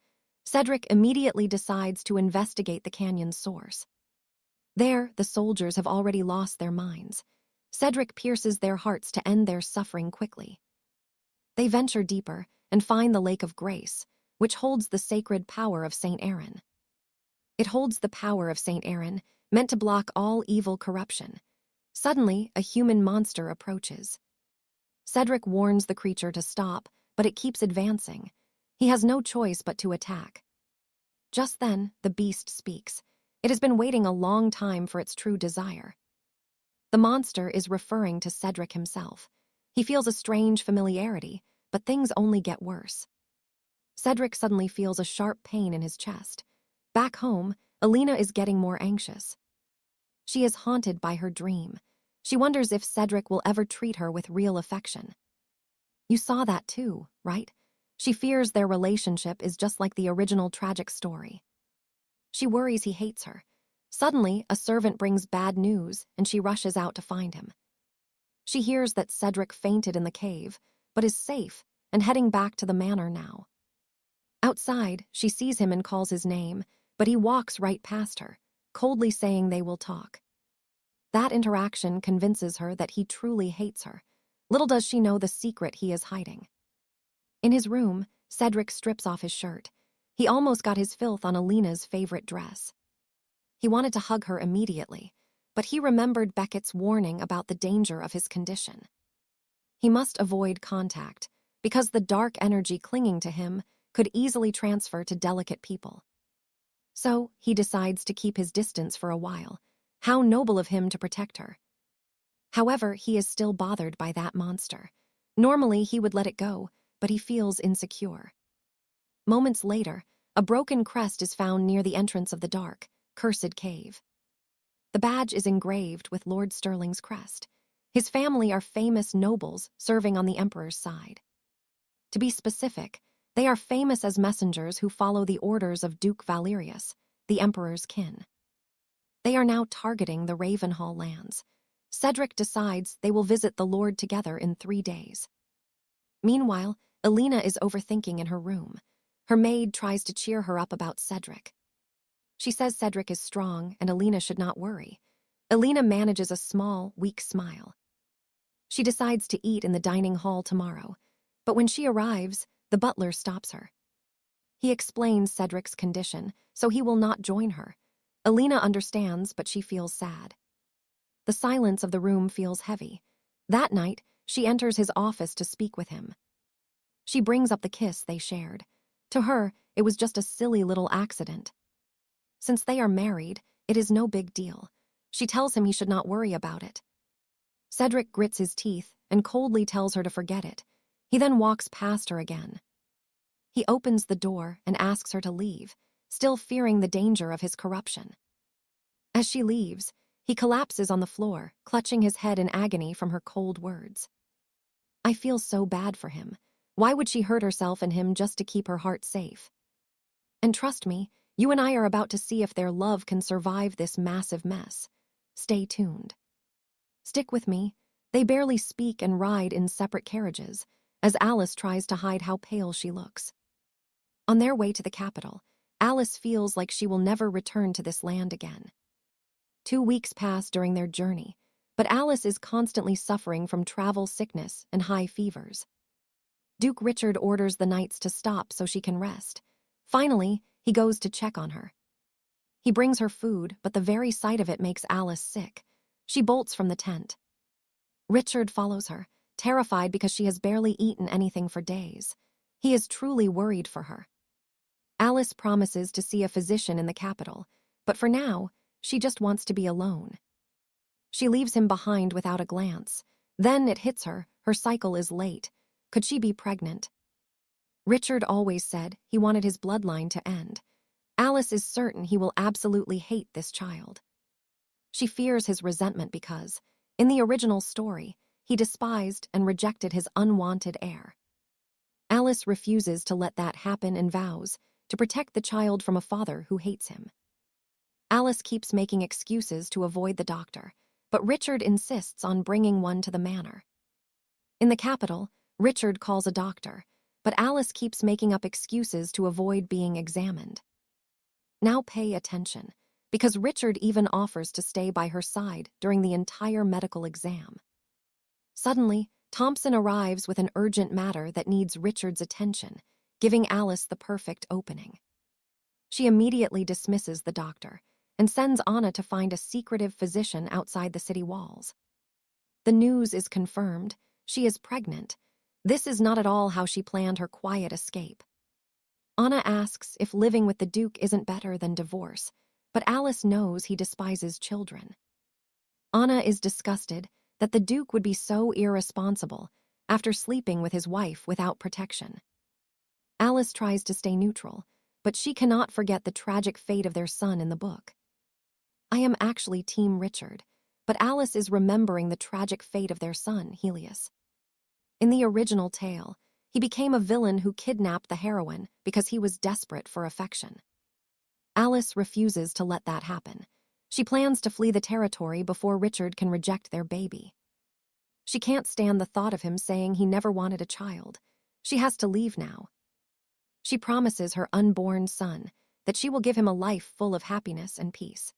Cedric immediately decides to investigate the canyon's source. There, the soldiers have already lost their minds. Cedric pierces their hearts to end their suffering quickly. They venture deeper and find the Lake of Grace, which holds the sacred power of St. Aaron. It holds the power of St. Aaron, meant to block all evil corruption. Suddenly, a human monster approaches. Cedric warns the creature to stop, but it keeps advancing. He has no choice but to attack. Just then, the beast speaks. It has been waiting a long time for its true desire. The monster is referring to Cedric himself. He feels a strange familiarity, but things only get worse. Cedric suddenly feels a sharp pain in his chest. Back home, Alina is getting more anxious. She is haunted by her dream. She wonders if Cedric will ever treat her with real affection. You saw that too, right? She fears their relationship is just like the original tragic story. She worries he hates her. Suddenly, a servant brings bad news and she rushes out to find him. She hears that Cedric fainted in the cave, but is safe and heading back to the manor now. Outside, she sees him and calls his name, but he walks right past her, coldly saying they will talk. That interaction convinces her that he truly hates her. Little does she know the secret he is hiding. In his room, Cedric strips off his shirt. He almost got his filth on Alina's favorite dress. He wanted to hug her immediately, but he remembered Beckett's warning about the danger of his condition. He must avoid contact, because the dark energy clinging to him could easily transfer to delicate people. So, he decides to keep his distance for a while. How noble of him to protect her. However, he is still bothered by that monster. Normally, he would let it go, but he feels insecure. Moments later, a broken crest is found near the entrance of the dark, cursed cave. The badge is engraved with Lord Stirling's crest. His family are famous nobles serving on the Emperor's side. To be specific, they are famous as messengers who follow the orders of Duke Valerius, the Emperor's kin. They are now targeting the Ravenhall lands. Cedric decides they will visit the Lord together in 3 days. Meanwhile, Alina is overthinking in her room. Her maid tries to cheer her up about Cedric. She says Cedric is strong and Alina should not worry. Alina manages a small, weak smile. She decides to eat in the dining hall tomorrow, but when she arrives, the butler stops her. He explains Cedric's condition, so he will not join her. Alina understands, but she feels sad. The silence of the room feels heavy. That night, she enters his office to speak with him. She brings up the kiss they shared. To her, it was just a silly little accident. Since they are married, it is no big deal. She tells him he should not worry about it. Cedric grits his teeth and coldly tells her to forget it. He then walks past her again. He opens the door and asks her to leave, still fearing the danger of his corruption. As she leaves, he collapses on the floor, clutching his head in agony from her cold words. I feel so bad for him. Why would she hurt herself and him just to keep her heart safe? And trust me, you and I are about to see if their love can survive this massive mess. Stay tuned. Stick with me. They barely speak and ride in separate carriages, as Alice tries to hide how pale she looks. On their way to the capital, Alice feels like she will never return to this land again. 2 weeks pass during their journey, but Alice is constantly suffering from travel sickness and high fevers. Duke Richard orders the knights to stop so she can rest. Finally, he goes to check on her. He brings her food, but the very sight of it makes Alice sick. She bolts from the tent. Richard follows her, terrified because she has barely eaten anything for days. He is truly worried for her. Alice promises to see a physician in the capital, but for now, she just wants to be alone. She leaves him behind without a glance. Then it hits her, her cycle is late. Could she be pregnant? Richard always said he wanted his bloodline to end. Alice is certain he will absolutely hate this child. She fears his resentment because, in the original story, he despised and rejected his unwanted heir. Alice refuses to let that happen and vows to protect the child from a father who hates him. Alice keeps making excuses to avoid the doctor, but Richard insists on bringing one to the manor. In the capital, Richard calls a doctor, but Alice keeps making up excuses to avoid being examined. Now pay attention, because Richard even offers to stay by her side during the entire medical exam. Suddenly, Thompson arrives with an urgent matter that needs Richard's attention, giving Alice the perfect opening. She immediately dismisses the doctor and sends Anna to find a secretive physician outside the city walls. The news is confirmed. She is pregnant. This is not at all how she planned her quiet escape. Anna asks if living with the Duke isn't better than divorce, but Alice knows he despises children. Anna is disgusted that the Duke would be so irresponsible after sleeping with his wife without protection. Alice tries to stay neutral, but she cannot forget the tragic fate of their son in the book. I am actually Team Richard, but Alice is remembering the tragic fate of their son, Helios. In the original tale, he became a villain who kidnapped the heroine because he was desperate for affection. Alice refuses to let that happen. She plans to flee the territory before Richard can reject their baby. She can't stand the thought of him saying he never wanted a child. She has to leave now. She promises her unborn son that she will give him a life full of happiness and peace.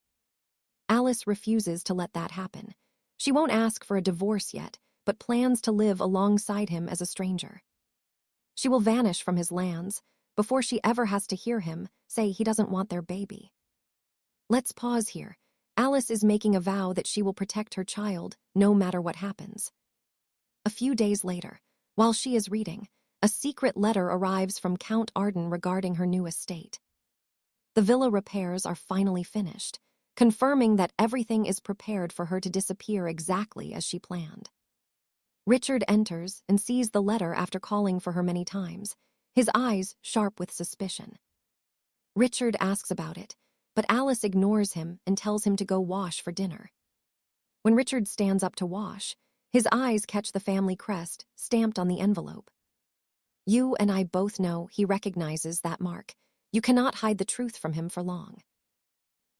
Alice refuses to let that happen. She won't ask for a divorce yet, but plans to live alongside him as a stranger. She will vanish from his lands before she ever has to hear him say he doesn't want their baby. Let's pause here. Alice is making a vow that she will protect her child no matter what happens. A few days later, while she is reading, a secret letter arrives from Count Arden regarding her new estate. The villa repairs are finally finished, confirming that everything is prepared for her to disappear exactly as she planned. Richard enters and sees the letter after calling for her many times, his eyes sharp with suspicion. Richard asks about it, but Alice ignores him and tells him to go wash for dinner. When Richard stands up to wash, his eyes catch the family crest stamped on the envelope. You and I both know he recognizes that mark. You cannot hide the truth from him for long.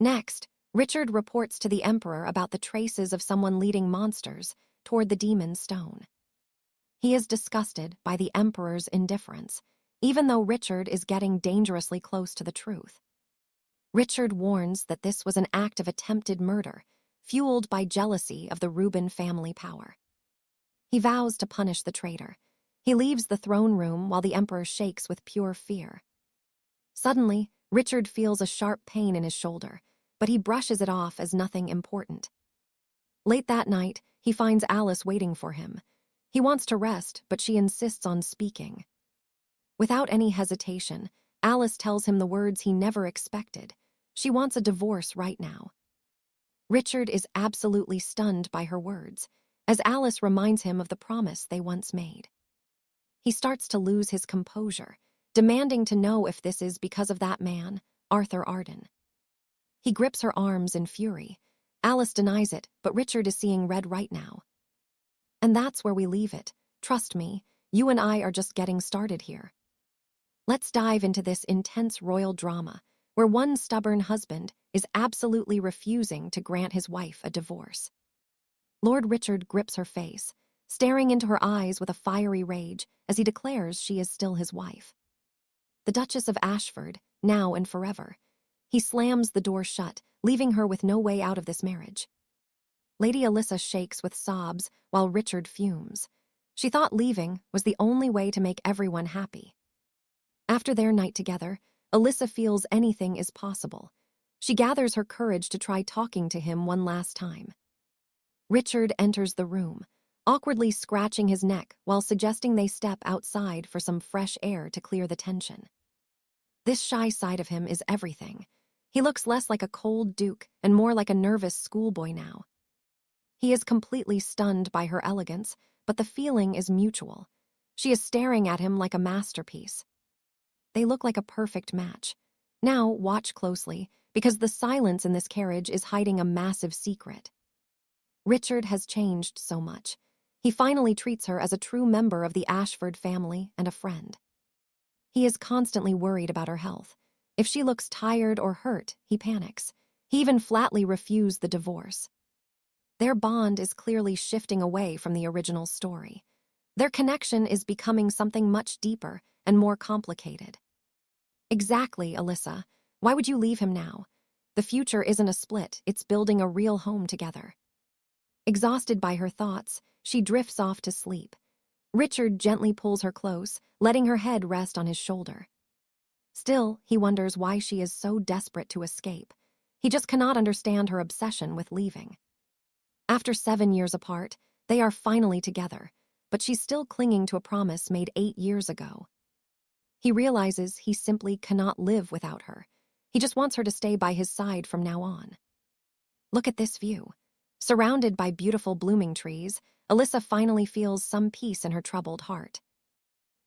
Next, Richard reports to the Emperor about the traces of someone leading monsters toward the demon stone. He is disgusted by the Emperor's indifference, even though Richard is getting dangerously close to the truth. Richard warns that this was an act of attempted murder, fueled by jealousy of the Reuben family power. He vows to punish the traitor. He leaves the throne room while the Emperor shakes with pure fear. Suddenly, Richard feels a sharp pain in his shoulder, but he brushes it off as nothing important. Late that night, he finds Alice waiting for him. He wants to rest, but she insists on speaking. Without any hesitation, Alice tells him the words he never expected. She wants a divorce right now. Richard is absolutely stunned by her words, as Alice reminds him of the promise they once made. He starts to lose his composure, demanding to know if this is because of that man, Arthur Arden. He grips her arms in fury. Alice denies it, but Richard is seeing red right now. And that's where we leave it. Trust me, you and I are just getting started here. Let's dive into this intense royal drama, where one stubborn husband is absolutely refusing to grant his wife a divorce. Lord Richard grips her face, staring into her eyes with a fiery rage as he declares she is still his wife. The Duchess of Ashford, now and forever. He slams the door shut, leaving her with no way out of this marriage. Lady Alyssa shakes with sobs while Richard fumes. She thought leaving was the only way to make everyone happy. After their night together, Alyssa feels anything is possible. She gathers her courage to try talking to him one last time. Richard enters the room, awkwardly scratching his neck while suggesting they step outside for some fresh air to clear the tension. This shy side of him is everything. He looks less like a cold duke and more like a nervous schoolboy now. He is completely stunned by her elegance, but the feeling is mutual. She is staring at him like a masterpiece. They look like a perfect match. Now, watch closely, because the silence in this carriage is hiding a massive secret. Richard has changed so much. He finally treats her as a true member of the Ashford family and a friend. He is constantly worried about her health. If she looks tired or hurt, he panics. He even flatly refused the divorce. Their bond is clearly shifting away from the original story. Their connection is becoming something much deeper and more complicated. Exactly, Alyssa. Why would you leave him now? The future isn't a split, it's building a real home together. Exhausted by her thoughts, she drifts off to sleep. Richard gently pulls her close, letting her head rest on his shoulder. Still, he wonders why she is so desperate to escape. He just cannot understand her obsession with leaving. After 7 years apart, they are finally together, but she's still clinging to a promise made 8 years ago. He realizes he simply cannot live without her. He just wants her to stay by his side from now on. Look at this view. Surrounded by beautiful blooming trees, Alyssa finally feels some peace in her troubled heart.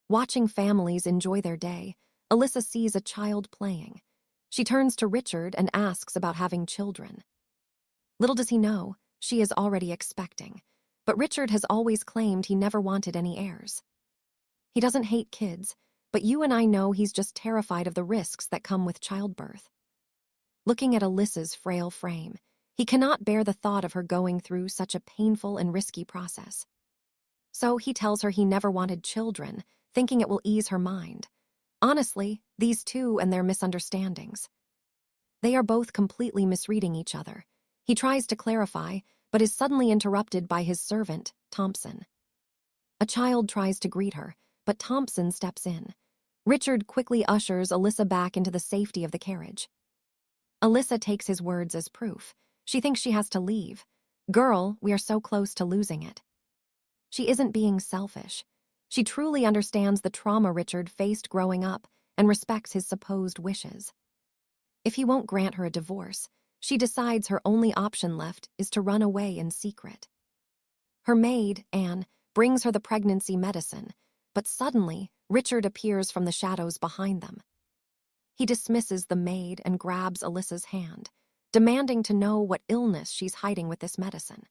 Watching families enjoy their day, Alyssa sees a child playing. She turns to Richard and asks about having children. Little does he know, she is already expecting. but Richard has always claimed he never wanted any heirs. He doesn't hate kids, but you and I know he's just terrified of the risks that come with childbirth. Looking at Alyssa's frail frame, he cannot bear the thought of her going through such a painful and risky process. So he tells her he never wanted children, thinking it will ease her mind. Honestly, these two and their misunderstandings. They are both completely misreading each other. He tries to clarify, but is suddenly interrupted by his servant, Thompson. A child tries to greet her, but Thompson steps in. Richard quickly ushers Alyssa back into the safety of the carriage. Alyssa takes his words as proof. She thinks she has to leave. Girl, we are so close to losing it. She isn't being selfish. She truly understands the trauma Richard faced growing up and respects his supposed wishes. If he won't grant her a divorce, she decides her only option left is to run away in secret. Her maid, Anne, brings her the pregnancy medicine, but suddenly Richard appears from the shadows behind them. He dismisses the maid and grabs Alyssa's hand, demanding to know what illness she's hiding with this medicine.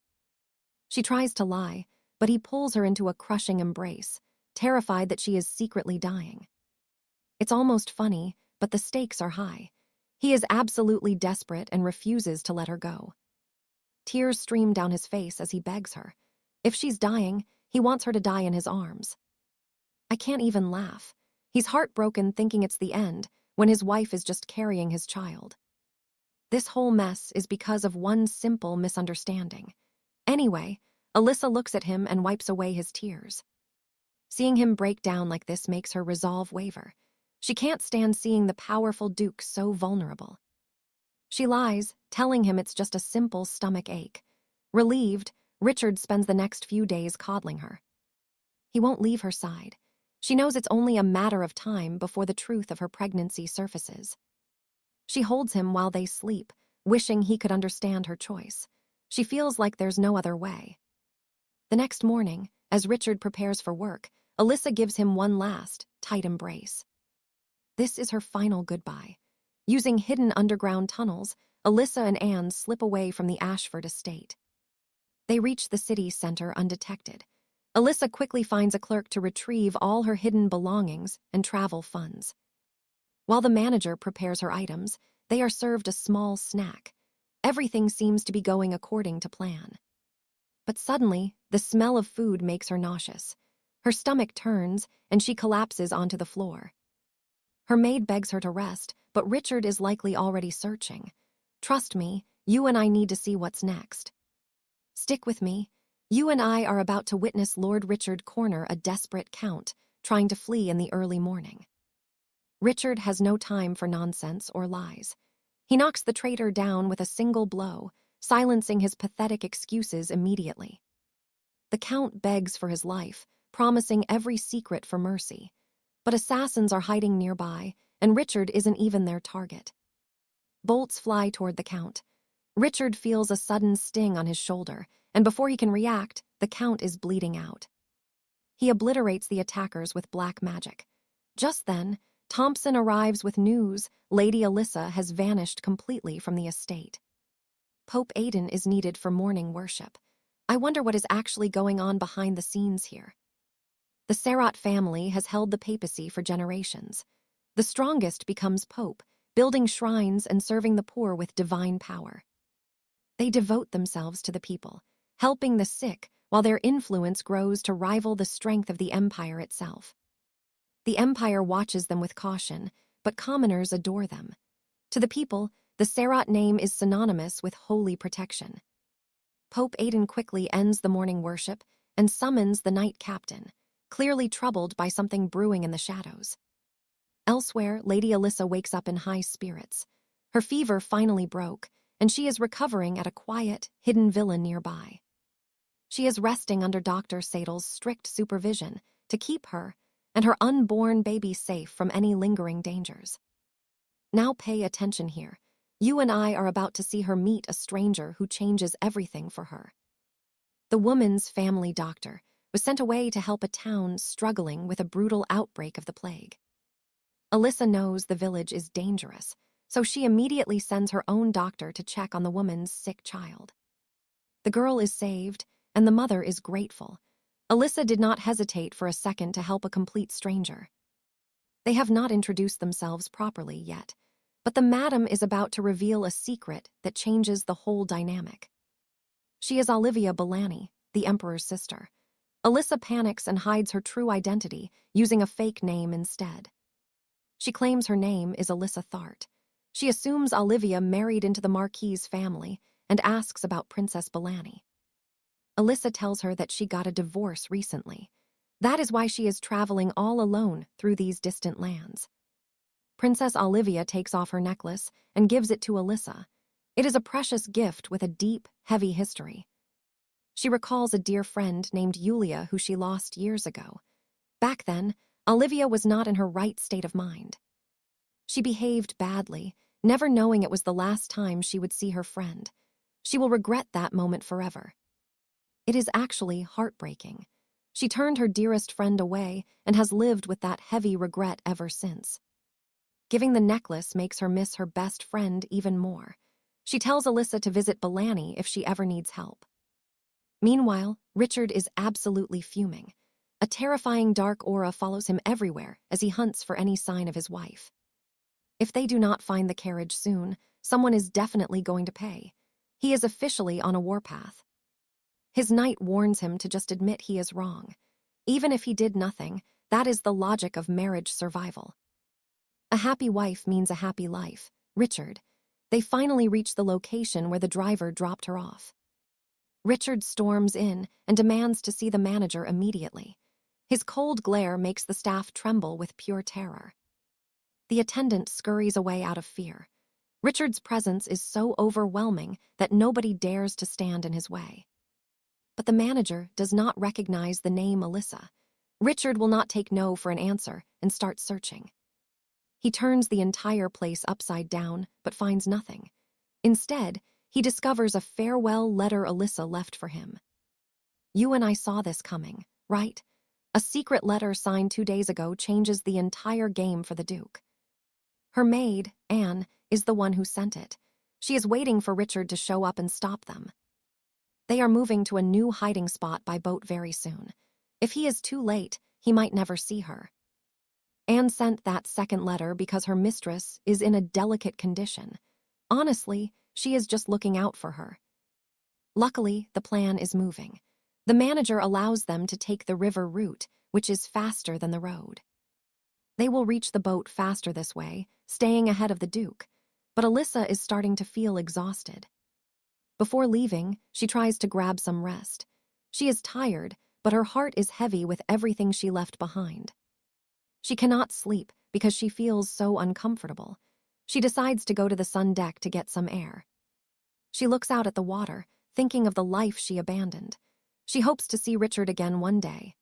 She tries to lie, but he pulls her into a crushing embrace, terrified that she is secretly dying. It's almost funny, but the stakes are high. He is absolutely desperate and refuses to let her go. Tears stream down his face as he begs her. If she's dying, he wants her to die in his arms. I can't even laugh. He's heartbroken thinking it's the end, when his wife is just carrying his child. This whole mess is because of one simple misunderstanding. Anyway, Alyssa looks at him and wipes away his tears. Seeing him break down like this makes her resolve waver. She can't stand seeing the powerful Duke so vulnerable. She lies, telling him it's just a simple stomach ache. Relieved, Richard spends the next few days coddling her. He won't leave her side. She knows it's only a matter of time before the truth of her pregnancy surfaces. She holds him while they sleep, wishing he could understand her choice. She feels like there's no other way. The next morning, as Richard prepares for work, Alyssa gives him one last, tight embrace. This is her final goodbye. Using hidden underground tunnels, Alyssa and Anne slip away from the Ashford estate. They reach the city center undetected. Alyssa quickly finds a clerk to retrieve all her hidden belongings and travel funds. While the manager prepares her items, they are served a small snack. Everything seems to be going according to plan. But suddenly, the smell of food makes her nauseous. Her stomach turns, and she collapses onto the floor. Her maid begs her to rest, but Richard is likely already searching. Trust me, you and I need to see what's next. Stick with me. You and I are about to witness Lord Richard corner a desperate count, trying to flee in the early morning. Richard has no time for nonsense or lies. He knocks the traitor down with a single blow, silencing his pathetic excuses immediately. The Count begs for his life, promising every secret for mercy. But assassins are hiding nearby, and Richard isn't even their target. Bolts fly toward the Count. Richard feels a sudden sting on his shoulder, and before he can react, the Count is bleeding out. He obliterates the attackers with black magic. Just then, Thompson arrives with news Lady Alyssa has vanished completely from the estate. Pope Aidan is needed for morning worship. I wonder what is actually going on behind the scenes here. The 𝒍𝒅 family has held the papacy for generations. The strongest becomes pope, building shrines and serving the poor with divine power. They devote themselves to the people, helping the sick while their influence grows to rival the strength of the empire itself. The empire watches them with caution, but commoners adore them. To the people, the 𝒍𝒅 name is synonymous with holy protection. Pope Aidan quickly ends the morning worship and summons the night captain, clearly troubled by something brewing in the shadows. Elsewhere, Lady Alyssa wakes up in high spirits. Her fever finally broke, and she is recovering at a quiet, hidden villa nearby. She is resting under Dr. Sadle's strict supervision to keep her and her unborn baby safe from any lingering dangers. Now pay attention here. You and I are about to see her meet a stranger who changes everything for her. The woman's family doctor was sent away to help a town struggling with a brutal outbreak of the plague. Alyssa knows the village is dangerous, so she immediately sends her own doctor to check on the woman's sick child. The girl is saved, and the mother is grateful. Alyssa did not hesitate for a second to help a complete stranger. They have not introduced themselves properly yet, but the madam is about to reveal a secret that changes the whole dynamic. She is 𝑺𝒊𝒏𝒄𝒆, the emperor's sister. Alyssa panics and hides her true identity, using a fake name instead. She claims her name is Alyssa Tharp. She assumes Olivia married into the Marquis's family and asks about Princess 𝒊𝒏𝒄𝒆. Alyssa tells her that she got a divorce recently. That is why she is traveling all alone through these distant lands. Princess Olivia takes off her necklace and gives it to Alyssa. It is a precious gift with a deep, heavy history. She recalls a dear friend named Yulia who she lost years ago. Back then, Olivia was not in her right state of mind. She behaved badly, never knowing it was the last time she would see her friend. She will regret that moment forever. It is actually heartbreaking. She turned her dearest friend away and has lived with that heavy regret ever since. Giving the necklace makes her miss her best friend even more. She tells Alyssa to visit 𝒊𝒏𝒄𝒆 if she ever needs help. Meanwhile, Richard is absolutely fuming. A terrifying dark aura follows him everywhere as he hunts for any sign of his wife. If they do not find the carriage soon, someone is definitely going to pay. He is officially on a warpath. His knight warns him to just admit he is wrong. Even if he did nothing, that is the logic of marriage survival. A happy wife means a happy life. Richard. They finally reach the location where the driver dropped her off. Richard storms in and demands to see the manager immediately. His cold glare makes the staff tremble with pure terror. The attendant scurries away out of fear. Richard's presence is so overwhelming that nobody dares to stand in his way. But the manager does not recognize the name Alyssa. Richard will not take no for an answer and starts searching. He turns the entire place upside down, but finds nothing. Instead, he discovers a farewell letter Alyssa left for him. You and I saw this coming, right? A secret letter signed 2 days ago changes the entire game for the Duke. Her maid, Anne, is the one who sent it. She is waiting for Richard to show up and stop them. They are moving to a new hiding spot by boat very soon. If he is too late, he might never see her. Anne sent that second letter because her mistress is in a delicate condition. Honestly, she is just looking out for her. Luckily, the plan is moving. The manager allows them to take the river route, which is faster than the road. They will reach the boat faster this way, staying ahead of the Duke, but Alyssa is starting to feel exhausted. Before leaving, she tries to grab some rest. She is tired, but her heart is heavy with everything she left behind. She cannot sleep because she feels so uncomfortable. She decides to go to the sun deck to get some air. She looks out at the water, thinking of the life she abandoned. She hopes to see Richard again one day.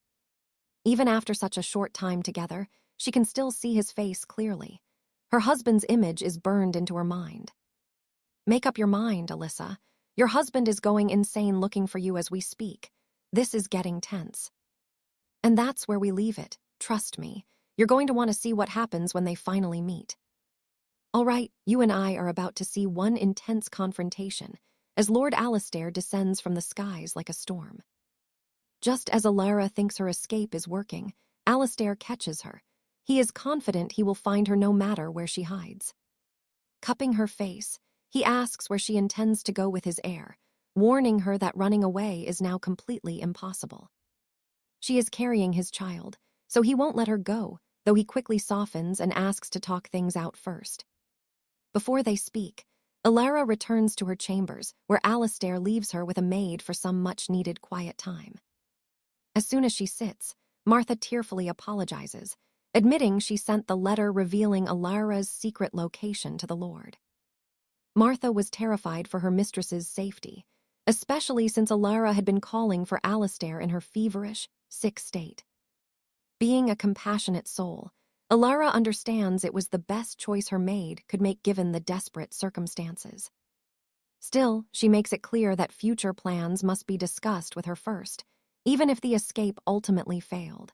Even after such a short time together, she can still see his face clearly. Her husband's image is burned into her mind. Make up your mind, Alyssa. Your husband is going insane looking for you as we speak. This is getting tense. And that's where we leave it. Trust me. You're going to want to see what happens when they finally meet. All right, you and I are about to see one intense confrontation as Lord Alistair descends from the skies like a storm. Just as Alara thinks her escape is working, Alistair catches her. He is confident he will find her no matter where she hides. Cupping her face, he asks where she intends to go with his heir, warning her that running away is now completely impossible. She is carrying his child, so he won't let her go, though he quickly softens and asks to talk things out first. Before they speak, Alara returns to her chambers, where Alistair leaves her with a maid for some much-needed quiet time. As soon as she sits, Martha tearfully apologizes, admitting she sent the letter revealing Alara's secret location to the Lord. Martha was terrified for her mistress's safety, especially since Alara had been calling for Alistair in her feverish, sick state. Being a compassionate soul, Alara understands it was the best choice her maid could make given the desperate circumstances. Still, she makes it clear that future plans must be discussed with her first, even if the escape ultimately failed.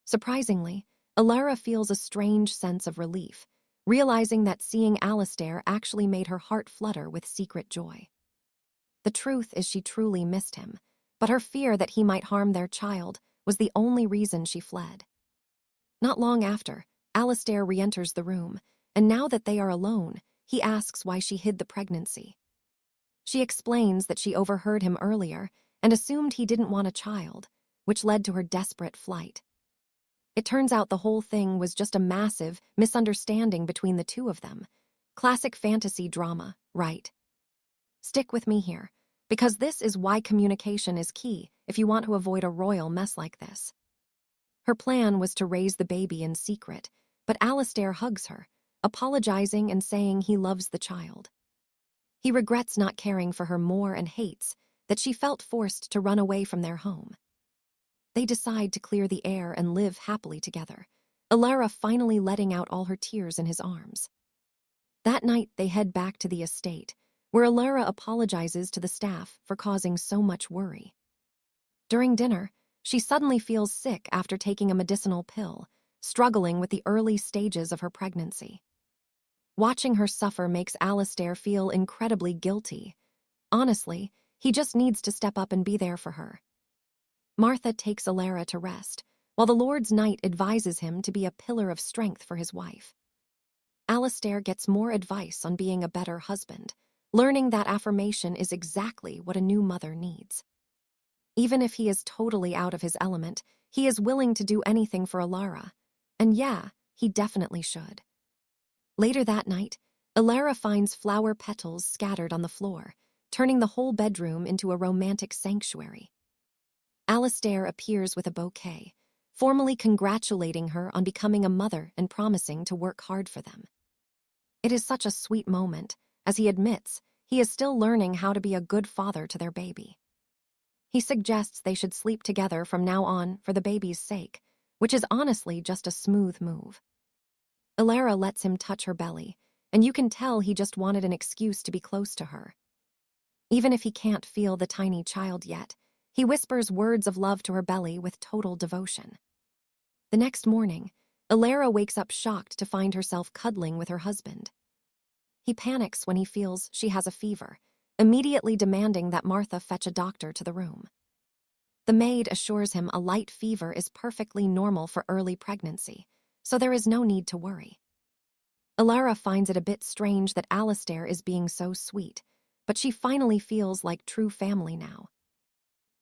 Surprisingly, Alara feels a strange sense of relief, realizing that seeing Alistair actually made her heart flutter with secret joy. The truth is she truly missed him. but her fear that he might harm their child was the only reason she fled. Not long after, 𝒊𝒅 re-enters the room, and now that they are alone, he asks why she hid the pregnancy. She explains that she overheard him earlier and assumed he didn't want a child, which led to her desperate flight. It turns out the whole thing was just a massive misunderstanding between the two of them. Classic fantasy drama, right? Stick with me here, because this is why communication is key if you want to avoid a royal mess like this. Her plan was to raise the baby in secret, but 𝒊𝒂r hugs her, apologizing and saying he loves the child. He regrets not caring for her more and hates that she felt forced to run away from their home. They decide to clear the air and live happily together, 𝒊𝒂r finally letting out all her tears in his arms. That night, they head back to the estate, where 𝒊𝒂r apologizes to the staff for causing so much worry. During dinner, she suddenly feels sick after taking a medicinal pill, struggling with the early stages of her pregnancy. Watching her suffer makes 𝒊𝒂r feel incredibly guilty. Honestly, he just needs to step up and be there for her. Martha takes 𝒊𝒂r to rest, while the Lord's Knight advises him to be a pillar of strength for his wife. 𝒊𝒂r gets more advice on being a better husband, learning that affirmation is exactly what a new mother needs. Even if he is totally out of his element, he is willing to do anything for 𝒊𝒂r. And yeah, he definitely should. Later that night, 𝒊𝒂r finds flower petals scattered on the floor, turning the whole bedroom into a romantic sanctuary. 𝒊𝒂r appears with a bouquet, formally congratulating her on becoming a mother and promising to work hard for them. It is such a sweet moment, as he admits he is still learning how to be a good father to their baby. He suggests they should sleep together from now on for the baby's sake, which is honestly just a smooth move. 𝒊𝒂r lets him touch her belly, and you can tell he just wanted an excuse to be close to her. Even if he can't feel the tiny child yet, he whispers words of love to her belly with total devotion. The next morning, 𝒊𝒂r wakes up shocked to find herself cuddling with her husband. He panics when he feels she has a fever, immediately demanding that Martha fetch a doctor to the room. The maid assures him a light fever is perfectly normal for early pregnancy, so there is no need to worry. 𝒊𝒂r finds it a bit strange that 𝒊𝒂r is being so sweet, but she finally feels like true family now.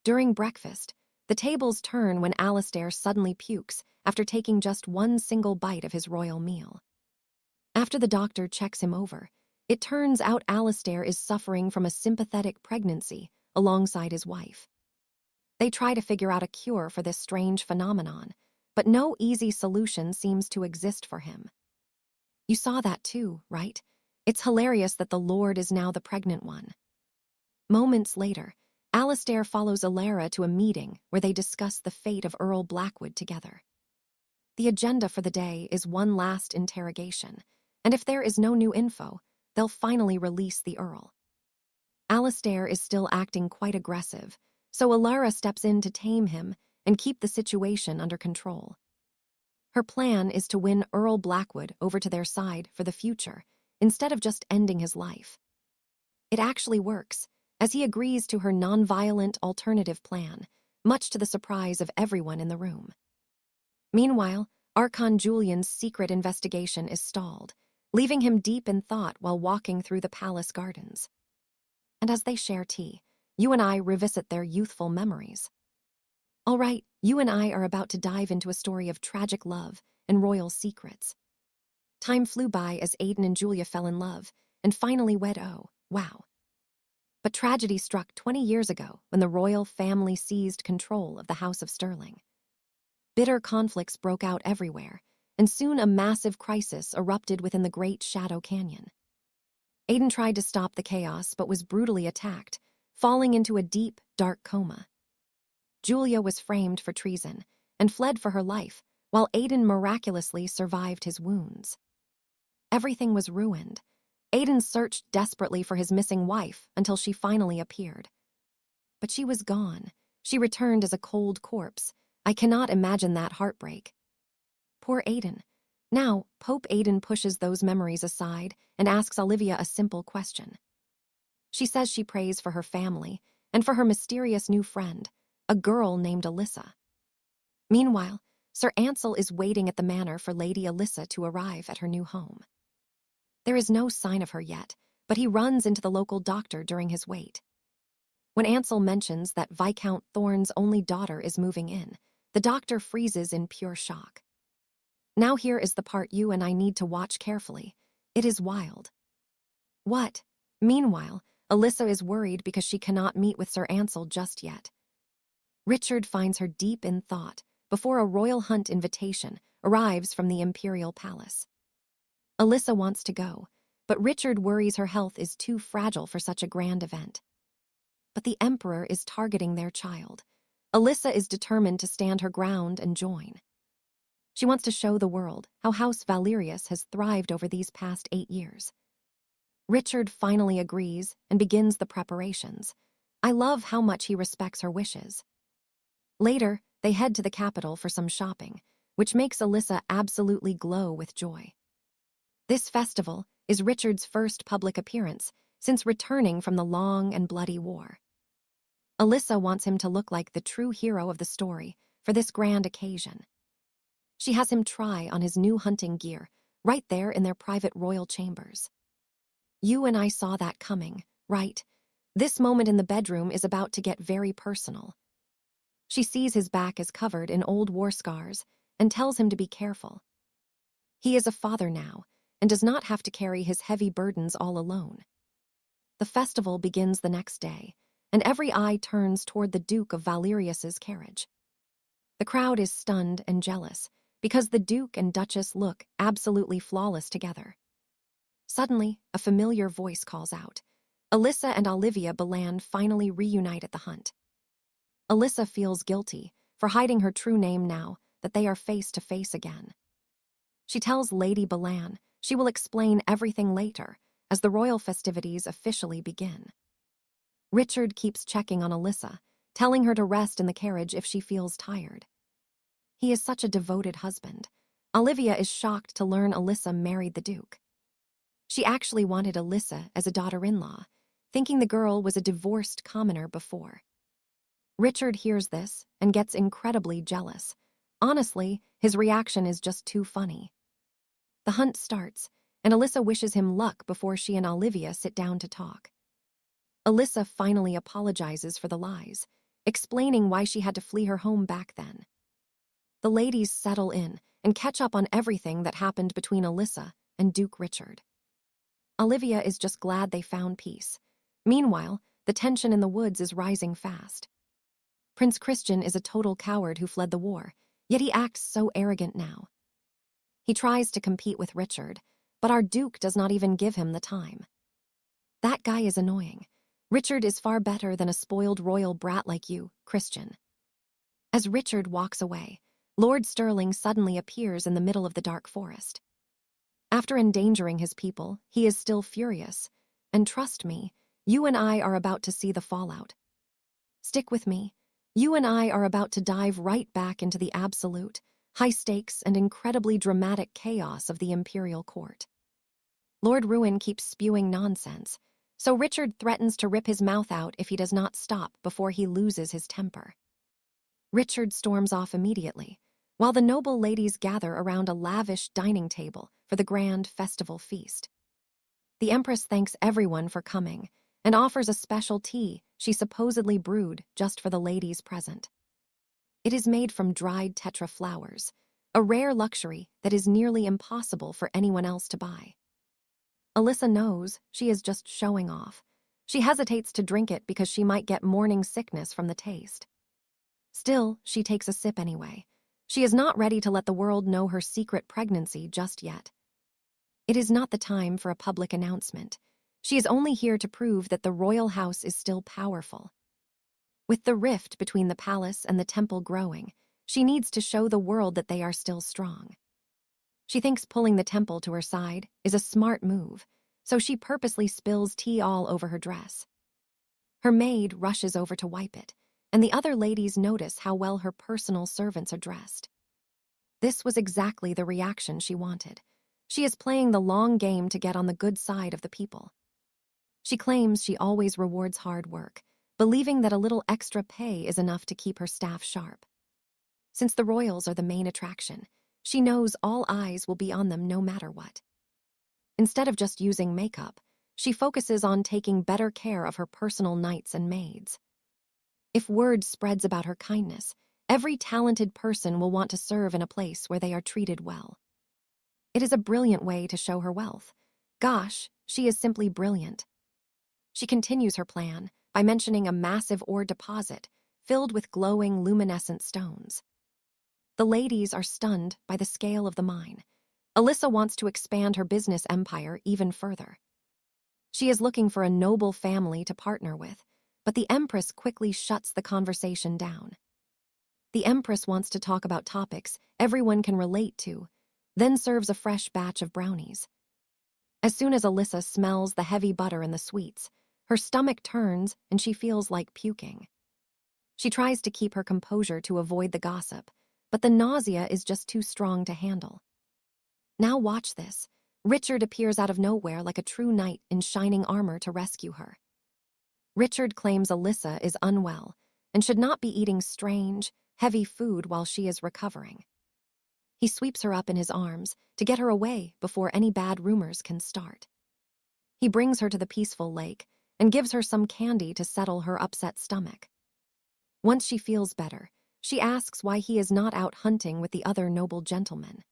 During breakfast, the tables turn when 𝒊𝒂r suddenly pukes after taking just one single bite of his royal meal. After the doctor checks him over, it turns out 𝒊𝒂r is suffering from a sympathetic pregnancy alongside his wife. They try to figure out a cure for this strange phenomenon, but no easy solution seems to exist for him. You saw that too, right? It's hilarious that the Lord is now the pregnant one. Moments later, 𝒊𝒂r follows 𝒊𝒂r to a meeting where they discuss the fate of Earl Blackwood together. The agenda for the day is one last interrogation, and if there is no new info, they'll finally release the Earl. 𝒊𝒂r is still acting quite aggressive, so 𝒊𝒂r steps in to tame him and keep the situation under control. Her plan is to win Earl Blackwood over to their side for the future, instead of just ending his life. It actually works, as he agrees to her non-violent alternative plan, much to the surprise of everyone in the room. Meanwhile, Archon Julian's secret investigation is stalled, leaving him deep in thought while walking through the palace gardens. And as they share tea, you and I revisit their youthful memories. All right, you and I are about to dive into a story of tragic love and royal secrets. Time flew by as Aiden and Julia fell in love and finally wed. Oh, wow. But tragedy struck 20 years ago when the royal family seized control of the House of Stirling. Bitter conflicts broke out everywhere, and soon a massive crisis erupted within the Great Shadow Canyon. Aiden tried to stop the chaos but was brutally attacked, falling into a deep, dark coma. Julia was framed for treason and fled for her life, while Aiden miraculously survived his wounds. Everything was ruined. Aiden searched desperately for his missing wife until she finally appeared. But she was gone. She returned as a cold corpse. I cannot imagine that heartbreak. Poor Aiden. Now, Pope Aiden pushes those memories aside and asks Olivia a simple question. She says she prays for her family and for her mysterious new friend, a girl named Alyssa. Meanwhile, Sir Ansel is waiting at the manor for Lady Alyssa to arrive at her new home. There is no sign of her yet, but he runs into the local doctor during his wait. When Ansel mentions that Viscount Thorne's only daughter is moving in, the doctor freezes in pure shock. Now here is the part you and I need to watch carefully. It is wild. What? Meanwhile, Alyssa is worried because she cannot meet with Sir Ansel just yet. Richard finds her deep in thought before a royal hunt invitation arrives from the imperial palace. Alyssa wants to go, but Richard worries her health is too fragile for such a grand event. But the emperor is targeting their child. Alyssa is determined to stand her ground and join. She wants to show the world how House Valerius has thrived over these past 8 years. Richard finally agrees and begins the preparations. I love how much he respects her wishes. Later, they head to the capital for some shopping, which makes Alyssa absolutely glow with joy. This festival is Richard's first public appearance since returning from the long and bloody war. Alyssa wants him to look like the true hero of the story for this grand occasion. She has him try on his new hunting gear right there in their private royal chambers. You and I saw that coming, right? This moment in the bedroom is about to get very personal. She sees his back is covered in old war scars and tells him to be careful. He is a father now and does not have to carry his heavy burdens all alone. The festival begins the next day, and every eye turns toward the Duke of Valerius's carriage. The crowd is stunned and jealous because the Duke and Duchess look absolutely flawless together. Suddenly, a familiar voice calls out. Alyssa and Olivia Belan finally reunite at the hunt. Alyssa feels guilty for hiding her true name now that they are face to face again. She tells Lady Belan she will explain everything later as the royal festivities officially begin. Richard keeps checking on Alyssa, telling her to rest in the carriage if she feels tired. He is such a devoted husband. Olivia is shocked to learn Alyssa married the Duke. She actually wanted Alyssa as a daughter-in-law, thinking the girl was a divorced commoner before. Richard hears this and gets incredibly jealous. Honestly, his reaction is just too funny. The hunt starts, and Alyssa wishes him luck before she and Olivia sit down to talk. Alyssa finally apologizes for the lies, explaining why she had to flee her home back then. The ladies settle in and catch up on everything that happened between Alyssa and Duke Richard. Olivia is just glad they found peace. Meanwhile, the tension in the woods is rising fast. Prince Christian is a total coward who fled the war, yet he acts so arrogant now. He tries to compete with Richard, but our Duke does not even give him the time. That guy is annoying. Richard is far better than a spoiled royal brat like you, Christian. As Richard walks away, Lord Sterling suddenly appears in the middle of the dark forest. After endangering his people, he is still furious. And trust me, you and I are about to see the fallout. Stick with me. You and I are about to dive right back into the absolute, high-stakes and incredibly dramatic chaos of the imperial court. Lord Ruin keeps spewing nonsense, so Richard threatens to rip his mouth out if he does not stop before he loses his temper. Richard storms off immediately, while the noble ladies gather around a lavish dining table for the grand festival feast. The Empress thanks everyone for coming and offers a special tea she supposedly brewed just for the ladies present. It is made from dried tetra flowers, a rare luxury that is nearly impossible for anyone else to buy. Alyssa knows she is just showing off. She hesitates to drink it because she might get morning sickness from the taste. Still, she takes a sip anyway. She is not ready to let the world know her secret pregnancy just yet. It is not the time for a public announcement. She is only here to prove that the royal house is still powerful. With the rift between the palace and the temple growing, she needs to show the world that they are still strong. She thinks pulling the temple to her side is a smart move, so she purposely spills tea all over her dress. Her maid rushes over to wipe it, and the other ladies notice how well her personal servants are dressed. This was exactly the reaction she wanted. She is playing the long game to get on the good side of the people. She claims she always rewards hard work, believing that a little extra pay is enough to keep her staff sharp. Since the royals are the main attraction, she knows all eyes will be on them no matter what. Instead of just using makeup, she focuses on taking better care of her personal knights and maids. If word spreads about her kindness, every talented person will want to serve in a place where they are treated well. It is a brilliant way to show her wealth. Gosh, she is simply brilliant. She continues her plan by mentioning a massive ore deposit filled with glowing luminescent stones. The ladies are stunned by the scale of the mine. Alyssa wants to expand her business empire even further. She is looking for a noble family to partner with, but the Empress quickly shuts the conversation down. The Empress wants to talk about topics everyone can relate to, then serves a fresh batch of brownies. As soon as Alyssa smells the heavy butter and the sweets, her stomach turns and she feels like puking. She tries to keep her composure to avoid the gossip, but the nausea is just too strong to handle. Now watch this. Richard appears out of nowhere like a true knight in shining armor to rescue her. Richard claims Alyssa is unwell and should not be eating strange, heavy food while she is recovering. He sweeps her up in his arms to get her away before any bad rumors can start. He brings her to the peaceful lake and gives her some candy to settle her upset stomach. Once she feels better, she asks why he is not out hunting with the other noble gentlemen.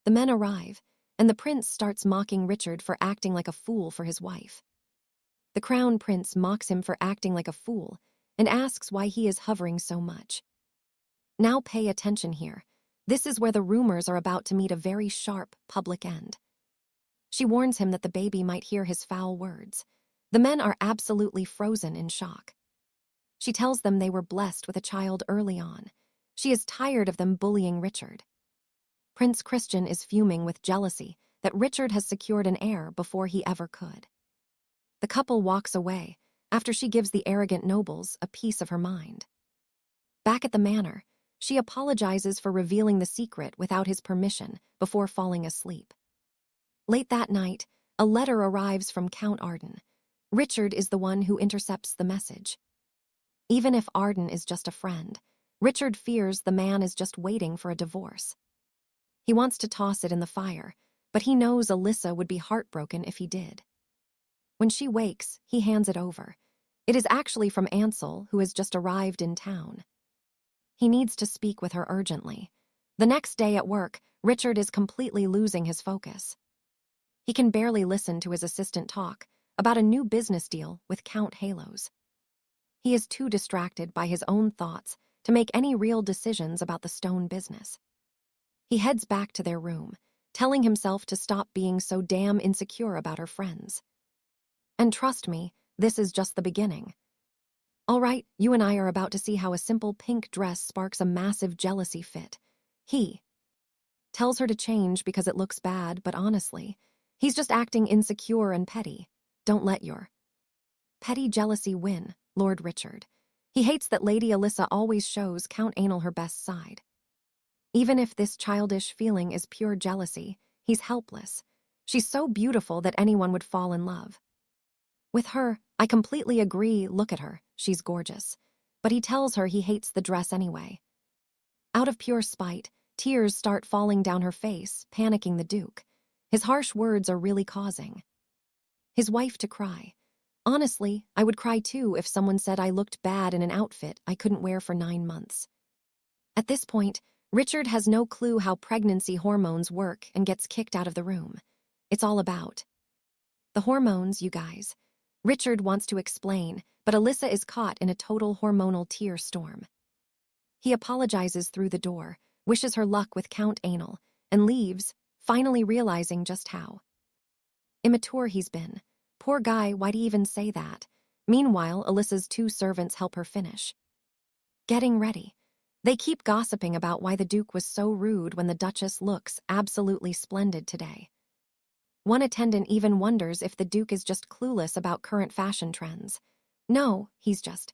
The men arrive, and the prince starts mocking Richard for acting like a fool for his wife. The crown prince mocks him for acting like a fool and asks why he is hovering so much. Now pay attention here. This is where the rumors are about to meet a very sharp public end. She warns him that the baby might hear his foul words. The men are absolutely frozen in shock. She tells them they were blessed with a child early on. She is tired of them bullying Richard. Prince Christian is fuming with jealousy that Richard has secured an heir before he ever could. The couple walks away after she gives the arrogant nobles a piece of her mind. Back at the manor, she apologizes for revealing the secret without his permission before falling asleep. Late that night, a letter arrives from Count Arden. Richard is the one who intercepts the message. Even if Arden is just a friend, Richard fears the man is just waiting for a divorce. He wants to toss it in the fire, but he knows Alyssa would be heartbroken if he did. When she wakes, he hands it over. It is actually from Ansel, who has just arrived in town. He needs to speak with her urgently. The next day at work, Richard is completely losing his focus. He can barely listen to his assistant talk about a new business deal with Count Halos. He is too distracted by his own thoughts to make any real decisions about the stone business. He heads back to their room, telling himself to stop being so damn insecure about her friends. And trust me, this is just the beginning. All right, you and I are about to see how a simple pink dress sparks a massive jealousy fit. He tells her to change because it looks bad, but honestly, he's just acting insecure and petty. Don't let your petty jealousy win, Lord Richard. He hates that Lady Alyssa always shows Count Anal her best side. Even if this childish feeling is pure jealousy, he's helpless. She's so beautiful that anyone would fall in love. With her, I completely agree, look at her, she's gorgeous. But he tells her he hates the dress anyway. Out of pure spite, tears start falling down her face, panicking the Duke. His harsh words are really causing his wife to cry. Honestly, I would cry too if someone said I looked bad in an outfit I couldn't wear for 9 months. At this point, Richard has no clue how pregnancy hormones work and gets kicked out of the room. It's all about the hormones, you guys. Richard wants to explain, but Alyssa is caught in a total hormonal tear storm. He apologizes through the door, wishes her luck with Count Anal, and leaves, finally realizing just how immature he's been. Poor guy, why'd he even say that? Meanwhile, Alyssa's 2 servants help her finish getting ready. They keep gossiping about why the Duke was so rude when the Duchess looks absolutely splendid today. One attendant even wonders if the Duke is just clueless about current fashion trends. No, he's just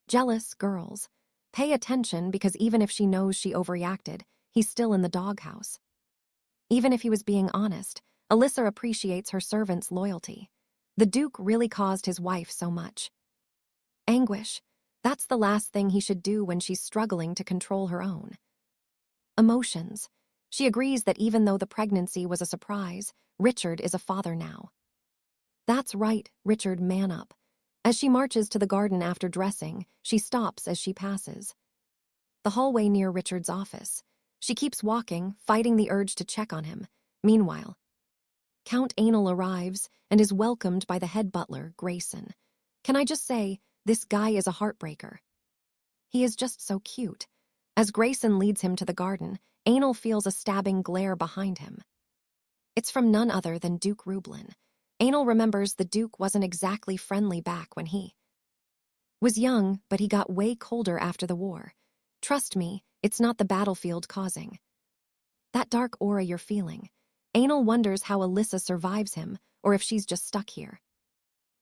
jealous. Girls, pay attention, because even if she knows she overreacted, he's still in the doghouse. Even if he was being honest, Alyssa appreciates her servant's loyalty. The Duke really caused his wife so much Anguish. That's the last thing he should do when she's struggling to control her own emotions. She agrees that even though the pregnancy was a surprise, Richard is a father now. That's right, Richard, man up. As she marches to the garden after dressing, she stops as she passes the hallway near Richard's office. She keeps walking, fighting the urge to check on him. Meanwhile, Count Anal arrives and is welcomed by the head butler, Grayson. Can I just say, this guy is a heartbreaker. He is just so cute. As Grayson leads him to the garden, Anal feels a stabbing glare behind him. It's from none other than Duke Rublin. Anal remembers the Duke wasn't exactly friendly back when he was young, but he got way colder after the war. Trust me, it's not the battlefield causing that dark aura you're feeling. Anal wonders how Alyssa survives him, or if she's just stuck here.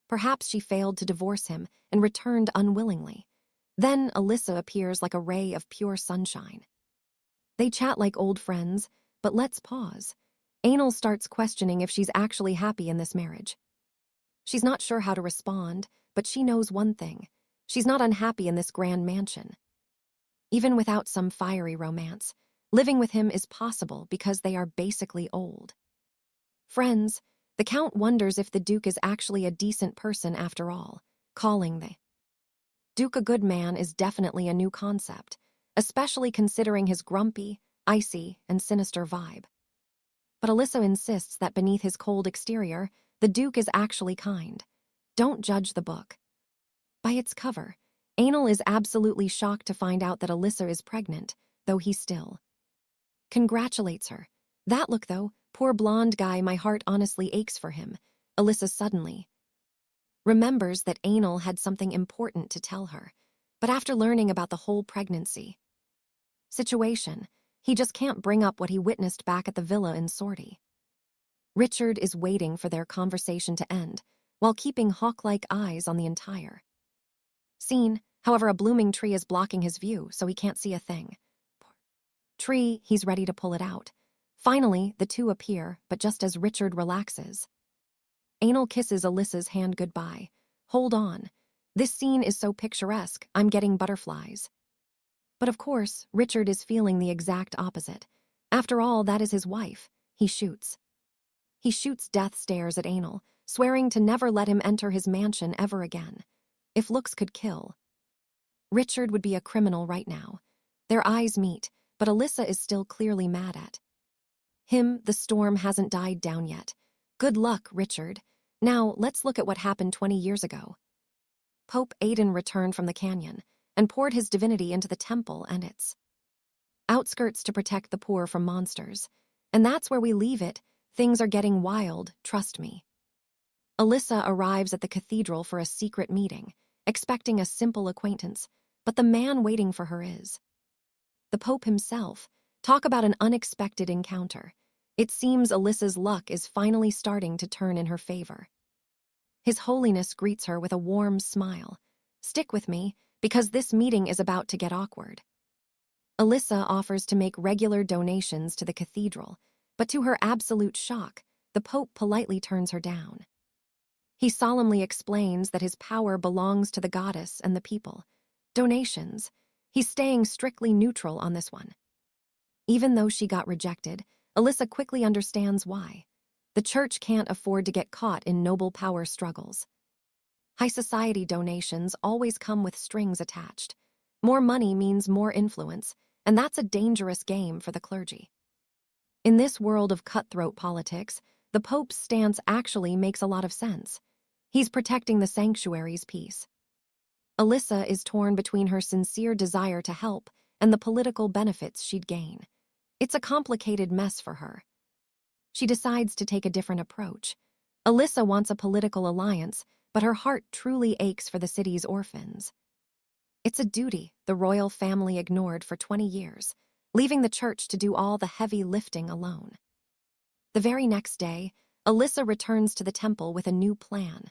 Perhaps she failed to divorce him and returned unwillingly. Then Alyssa appears like a ray of pure sunshine. They chat like old friends, but let's pause. Anal starts questioning if she's actually happy in this marriage. She's not sure how to respond, but she knows one thing. She's not unhappy in this grand mansion. Even without some fiery romance, living with him is possible because they are basically old friends. The Count wonders if the Duke is actually a decent person after all. Calling the Duke a good man is definitely a new concept, especially considering his grumpy, icy, and sinister vibe. But Alyssa insists that beneath his cold exterior, the Duke is actually kind. Don't judge the book by its cover. Anal is absolutely shocked to find out that Alyssa is pregnant, though he still congratulates her. That look, though, poor blonde guy, my heart honestly aches for him. Alyssa suddenly remembers that Anal had something important to tell her, but after learning about the whole pregnancy situation, he just can't bring up what he witnessed back at the villa in 𝒐𝒅. Richard is waiting for their conversation to end, while keeping hawk-like eyes on the entire scene. However, a blooming tree is blocking his view, so he can't see a thing. Poor tree, he's ready to pull it out. Finally, the two appear, but just as Richard relaxes, Anal kisses Alyssa's hand goodbye. Hold on. This scene is so picturesque, I'm getting butterflies. But of course, Richard is feeling the exact opposite. After all, that is his wife. He shoots death stares at Anal, swearing to never let him enter his mansion ever again. If looks could kill, Richard would be a criminal right now. Their eyes meet, but Alyssa is still clearly mad at him. The storm hasn't died down yet. Good luck, Richard. Now, let's look at what happened 20 years ago. Pope Aidan returned from the canyon and poured his divinity into the temple and its outskirts to protect the poor from monsters. And that's where we leave it. Things are getting wild, trust me. Alyssa arrives at the cathedral for a secret meeting, expecting a simple acquaintance, but the man waiting for her is the Pope himself. Talk about an unexpected encounter. It seems Alyssa's luck is finally starting to turn in her favor. His Holiness greets her with a warm smile. Stick with me, because this meeting is about to get awkward. Alyssa offers to make regular donations to the cathedral, but to her absolute shock, the Pope politely turns her down. He solemnly explains that his power belongs to the goddess and the people. Donations. He's staying strictly neutral on this one. Even though she got rejected, Alyssa quickly understands why. The church can't afford to get caught in noble power struggles. High society donations always come with strings attached. More money means more influence, and that's a dangerous game for the clergy. In this world of cutthroat politics, the Pope's stance actually makes a lot of sense. He's protecting the sanctuary's peace. Alyssa is torn between her sincere desire to help and the political benefits she'd gain. It's a complicated mess for her. She decides to take a different approach. Alyssa wants a political alliance, but her heart truly aches for the city's orphans. It's a duty the royal family ignored for 20 years, leaving the church to do all the heavy lifting alone. The very next day, Alyssa returns to the temple with a new plan.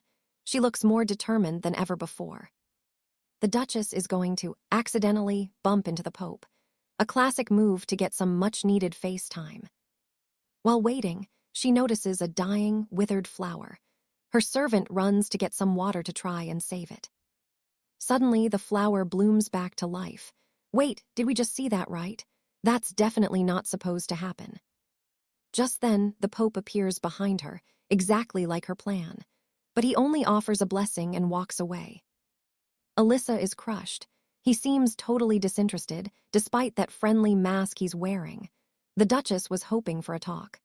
She looks more determined than ever before. The Duchess is going to accidentally bump into the Pope, a classic move to get some much-needed face time. While waiting, she notices a dying, withered flower. Her servant runs to get some water to try and save it. Suddenly, the flower blooms back to life. Wait, did we just see that right? That's definitely not supposed to happen. Just then, the Pope appears behind her, exactly like her plan. But he only offers a blessing and walks away. Alyssa is crushed. He seems totally disinterested, despite that friendly mask he's wearing. The Duchess was hoping for a talk.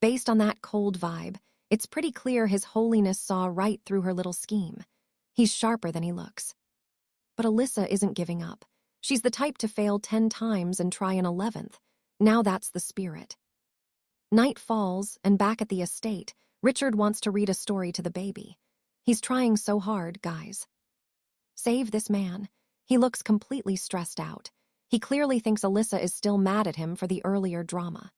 Based on that cold vibe, it's pretty clear His Holiness saw right through her little scheme. He's sharper than he looks. But Alyssa isn't giving up. She's the type to fail 10 times and try an 11th. Now that's the spirit. Night falls, and back at the estate, Richard wants to read a story to the baby. He's trying so hard, guys. Save this man. He looks completely stressed out. He clearly thinks Alyssa is still mad at him for the earlier drama.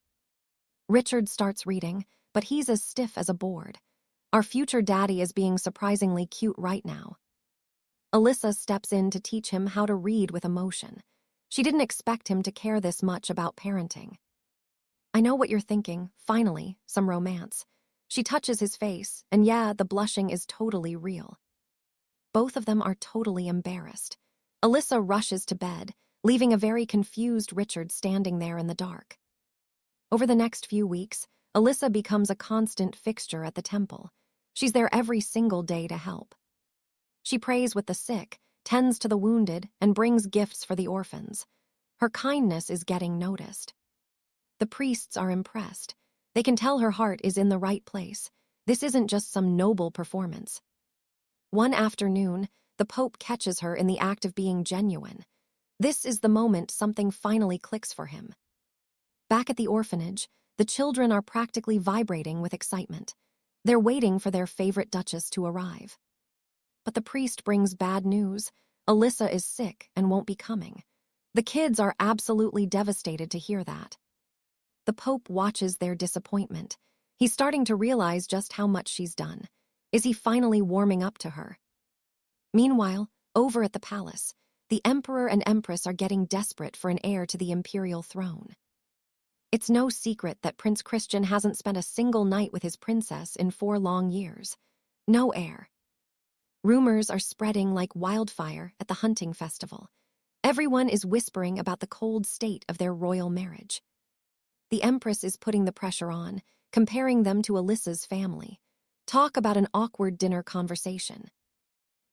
Richard starts reading, but he's as stiff as a board. Our future daddy is being surprisingly cute right now. Alyssa steps in to teach him how to read with emotion. She didn't expect him to care this much about parenting. I know what you're thinking. Finally, some romance. She touches his face, and yeah, the blushing is totally real. Both of them are totally embarrassed. Alyssa rushes to bed, leaving a very confused Richard standing there in the dark. Over the next few weeks, Alyssa becomes a constant fixture at the temple. She's there every single day to help. She prays with the sick, tends to the wounded, and brings gifts for the orphans. Her kindness is getting noticed. The priests are impressed. They can tell her heart is in the right place. This isn't just some noble performance. One afternoon, the Pope catches her in the act of being genuine. This is the moment something finally clicks for him. Back at the orphanage, the children are practically vibrating with excitement. They're waiting for their favorite duchess to arrive. But the priest brings bad news. Alyssa is sick and won't be coming. The kids are absolutely devastated to hear that. The Pope watches their disappointment. He's starting to realize just how much she's done. Is he finally warming up to her? Meanwhile, over at the palace, the Emperor and Empress are getting desperate for an heir to the imperial throne. It's no secret that Prince Christian hasn't spent a single night with his princess in 4 long years. No heir. Rumors are spreading like wildfire at the hunting festival. Everyone is whispering about the cold state of their royal marriage. The Empress is putting the pressure on, comparing them to Alyssa's family. Talk about an awkward dinner conversation.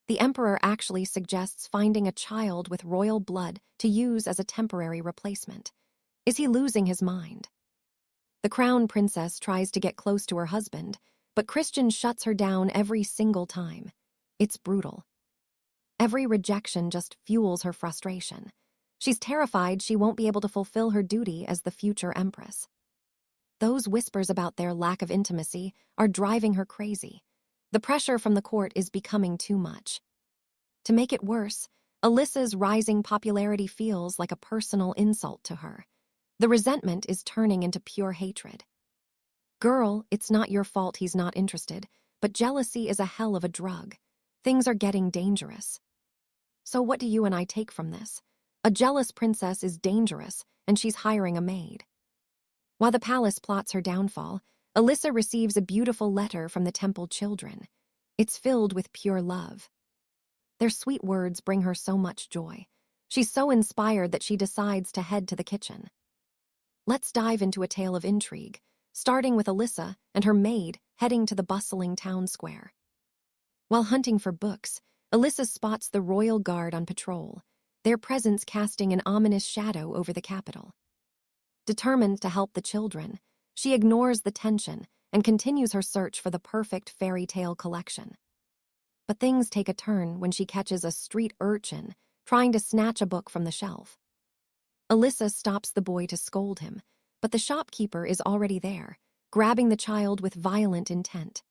The Emperor actually suggests finding a child with royal blood to use as a temporary replacement. Is he losing his mind? The Crown Princess tries to get close to her husband, but Christian shuts her down every single time. It's brutal. Every rejection just fuels her frustration. She's terrified she won't be able to fulfill her duty as the future Empress. Those whispers about their lack of intimacy are driving her crazy. The pressure from the court is becoming too much. To make it worse, Alyssa's rising popularity feels like a personal insult to her. The resentment is turning into pure hatred. Girl, it's not your fault he's not interested, but jealousy is a hell of a drug. Things are getting dangerous. So what do you and I take from this? A jealous princess is dangerous, and she's hiring a maid. While the palace plots her downfall, Alyssa receives a beautiful letter from the temple children. It's filled with pure love. Their sweet words bring her so much joy. She's so inspired that she decides to head to the kitchen. Let's dive into a tale of intrigue, starting with Alyssa and her maid heading to the bustling town square. While hunting for books, Alyssa spots the royal guard on patrol, their presence casting an ominous shadow over the capital. Determined to help the children, she ignores the tension and continues her search for the perfect fairy tale collection. But things take a turn when she catches a street urchin trying to snatch a book from the shelf. Alyssa stops the boy to scold him, but the shopkeeper is already there, grabbing the child with violent intent.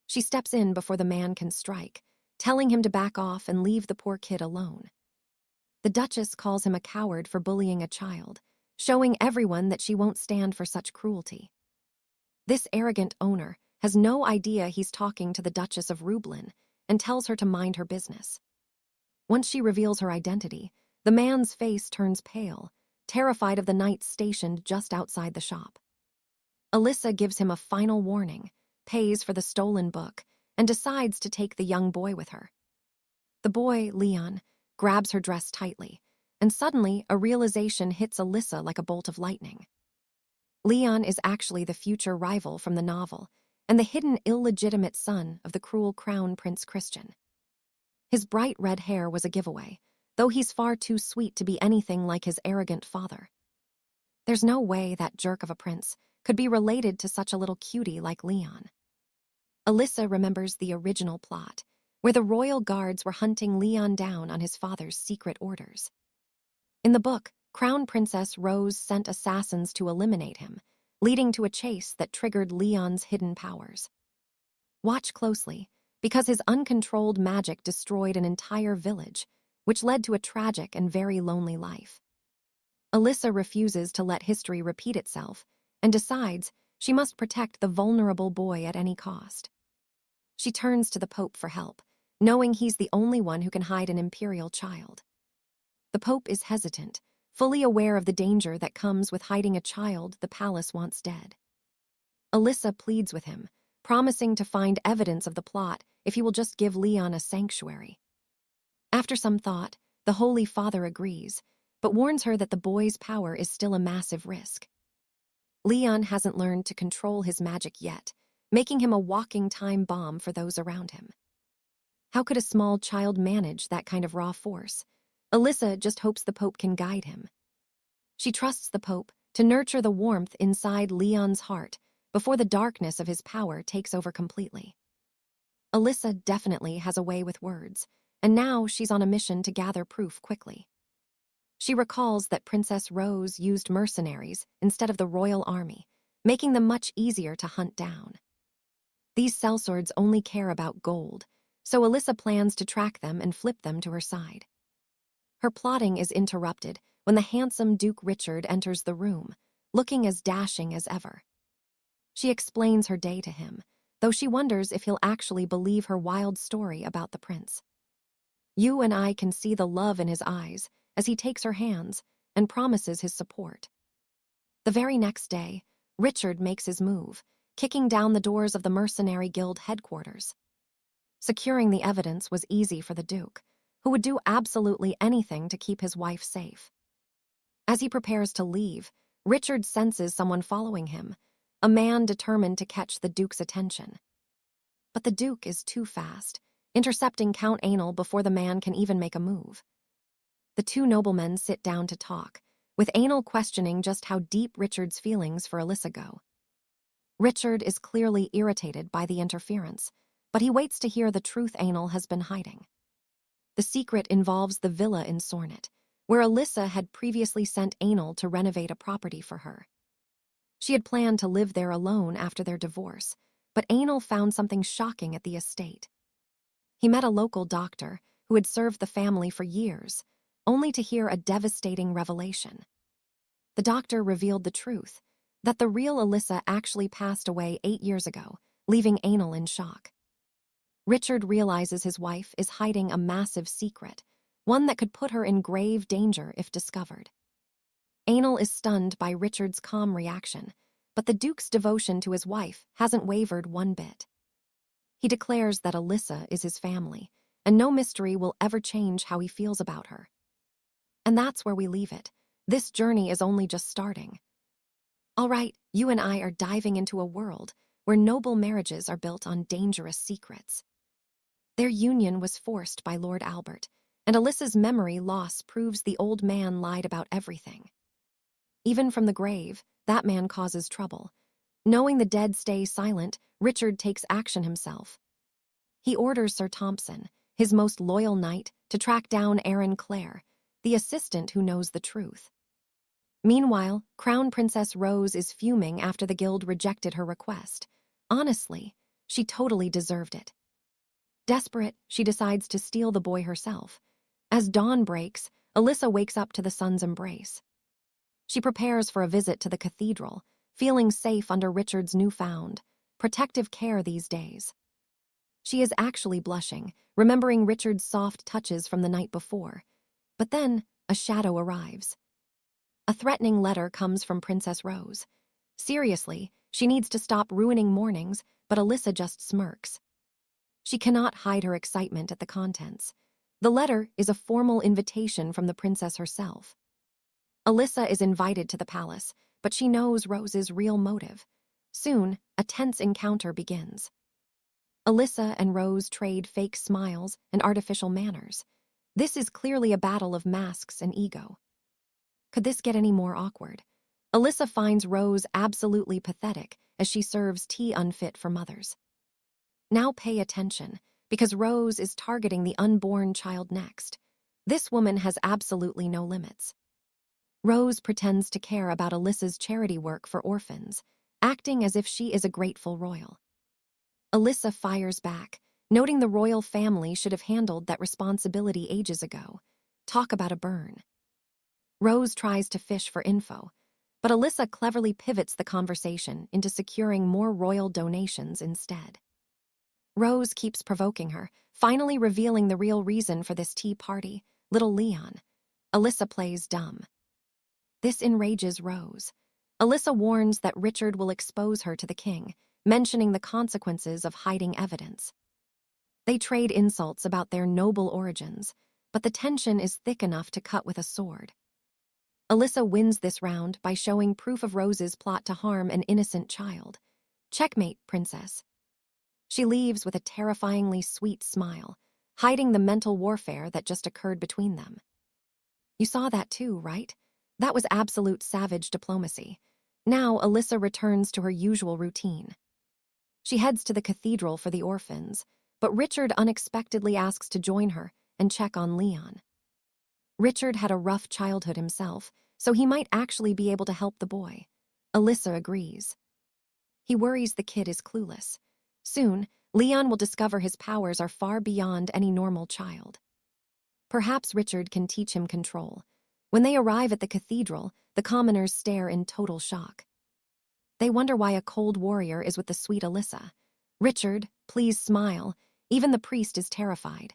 She steps in before the man can strike, telling him to back off and leave the poor kid alone. The Duchess calls him a coward for bullying a child, showing everyone that she won't stand for such cruelty. This arrogant owner has no idea he's talking to the Duchess of Rublin and tells her to mind her business. Once she reveals her identity, the man's face turns pale, terrified of the knights stationed just outside the shop. Alyssa gives him a final warning, pays for the stolen book, and decides to take the young boy with her. The boy, Leon, grabs her dress tightly, and suddenly a realization hits Alyssa like a bolt of lightning. Leon is actually the future rival from the novel, and the hidden illegitimate son of the cruel Crown Prince Christian. His bright red hair was a giveaway, though he's far too sweet to be anything like his arrogant father. There's no way that jerk of a prince could be related to such a little cutie like Leon. Alyssa remembers the original plot, where the royal guards were hunting Leon down on his father's secret orders. In the book, Crown Princess Rose sent assassins to eliminate him, leading to a chase that triggered Leon's hidden powers. Watch closely, because his uncontrolled magic destroyed an entire village, which led to a tragic and very lonely life. Alyssa refuses to let history repeat itself and decides she must protect the vulnerable boy at any cost. She turns to the Pope for help, knowing he's the only one who can hide an imperial child. The Pope is hesitant, fully aware of the danger that comes with hiding a child the palace wants dead. Alyssa pleads with him, promising to find evidence of the plot if he will just give Leon a sanctuary. After some thought, the Holy Father agrees, but warns her that the boy's power is still a massive risk. Leon hasn't learned to control his magic yet, making him a walking time bomb for those around him. How could a small child manage that kind of raw force? Alyssa just hopes the Pope can guide him. She trusts the Pope to nurture the warmth inside Leon's heart before the darkness of his power takes over completely. Alyssa definitely has a way with words, and now she's on a mission to gather proof quickly. She recalls that Princess Rose used mercenaries instead of the royal army, making them much easier to hunt down. These sellswords only care about gold, so Alyssa plans to track them and flip them to her side. Her plotting is interrupted when the handsome Duke Richard enters the room, looking as dashing as ever. She explains her day to him, though she wonders if he'll actually believe her wild story about the prince. You and I can see the love in his eyes as he takes her hands and promises his support. The very next day, Richard makes his move, kicking down the doors of the Mercenary Guild headquarters. Securing the evidence was easy for the Duke, who would do absolutely anything to keep his wife safe. As he prepares to leave, Richard senses someone following him, a man determined to catch the Duke's attention. But the Duke is too fast, intercepting Count Anal before the man can even make a move. The two noblemen sit down to talk, with Anal questioning just how deep Richard's feelings for Alyssa go. Richard is clearly irritated by the interference, but he waits to hear the truth Anal has been hiding. The secret involves the villa in Sornet, where Alyssa had previously sent Anal to renovate a property for her. She had planned to live there alone after their divorce, but Anal found something shocking at the estate. He met a local doctor who had served the family for years, only to hear a devastating revelation. The doctor revealed the truth, that the real Alyssa actually passed away 8 years ago, leaving Anal in shock. Richard realizes his wife is hiding a massive secret, one that could put her in grave danger if discovered. Anal is stunned by Richard's calm reaction, but the Duke's devotion to his wife hasn't wavered one bit. He declares that Alyssa is his family, and no mystery will ever change how he feels about her. And that's where we leave it. This journey is only just starting. All right, you and I are diving into a world where noble marriages are built on dangerous secrets. Their union was forced by Lord Albert, and Alyssa's memory loss proves the old man lied about everything. Even from the grave, that man causes trouble. Knowing the dead stay silent, Richard takes action himself. He orders Sir Thompson, his most loyal knight, to track down Aaron Clare, the assistant who knows the truth. Meanwhile, Crown Princess Rose is fuming after the guild rejected her request. Honestly, she totally deserved it. Desperate, she decides to steal the boy herself. As dawn breaks, Alyssa wakes up to the son's embrace. She prepares for a visit to the cathedral, feeling safe under Richard's newfound, protective care these days. She is actually blushing, remembering Richard's soft touches from the night before. But then, a shadow arrives. A threatening letter comes from Princess Rose. Seriously, she needs to stop ruining mornings, but Alyssa just smirks. She cannot hide her excitement at the contents. The letter is a formal invitation from the princess herself. Alyssa is invited to the palace, but she knows Rose's real motive. Soon, a tense encounter begins. Alyssa and Rose trade fake smiles and artificial manners. This is clearly a battle of masks and ego. Could this get any more awkward? Alyssa finds Rose absolutely pathetic as she serves tea unfit for mothers. Now pay attention, because Rose is targeting the unborn child next. This woman has absolutely no limits. Rose pretends to care about Alyssa's charity work for orphans, acting as if she is a grateful royal. Alyssa fires back, noting the royal family should have handled that responsibility ages ago. Talk about a burn. Rose tries to fish for info, but Alyssa cleverly pivots the conversation into securing more royal donations instead. Rose keeps provoking her, finally revealing the real reason for this tea party, little Leon. Alyssa plays dumb. This enrages Rose. Alyssa warns that Richard will expose her to the king, mentioning the consequences of hiding evidence. They trade insults about their noble origins, but the tension is thick enough to cut with a sword. Alyssa wins this round by showing proof of Rose's plot to harm an innocent child. Checkmate, princess. She leaves with a terrifyingly sweet smile, hiding the mental warfare that just occurred between them. You saw that too, right? That was absolute savage diplomacy. Now Alyssa returns to her usual routine. She heads to the cathedral for the orphans, but Richard unexpectedly asks to join her and check on Leon. Richard had a rough childhood himself, so he might actually be able to help the boy. Alyssa agrees. He worries the kid is clueless. Soon, Leon will discover his powers are far beyond any normal child. Perhaps Richard can teach him control. When they arrive at the cathedral, the commoners stare in total shock. They wonder why a cold warrior is with the sweet Alyssa. Richard, please smile. Even the priest is terrified.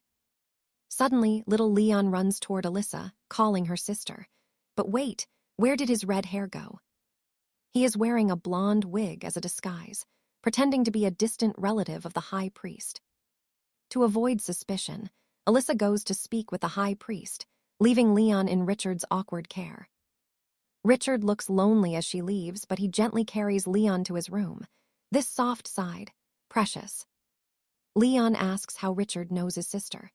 Suddenly, little Leon runs toward Alyssa, calling her sister. But wait, where did his red hair go? He is wearing a blonde wig as a disguise, pretending to be a distant relative of the high priest. To avoid suspicion, Alyssa goes to speak with the high priest, leaving Leon in Richard's awkward care. Richard looks lonely as she leaves, but he gently carries Leon to his room. This soft side, precious. Leon asks how Richard knows his sister.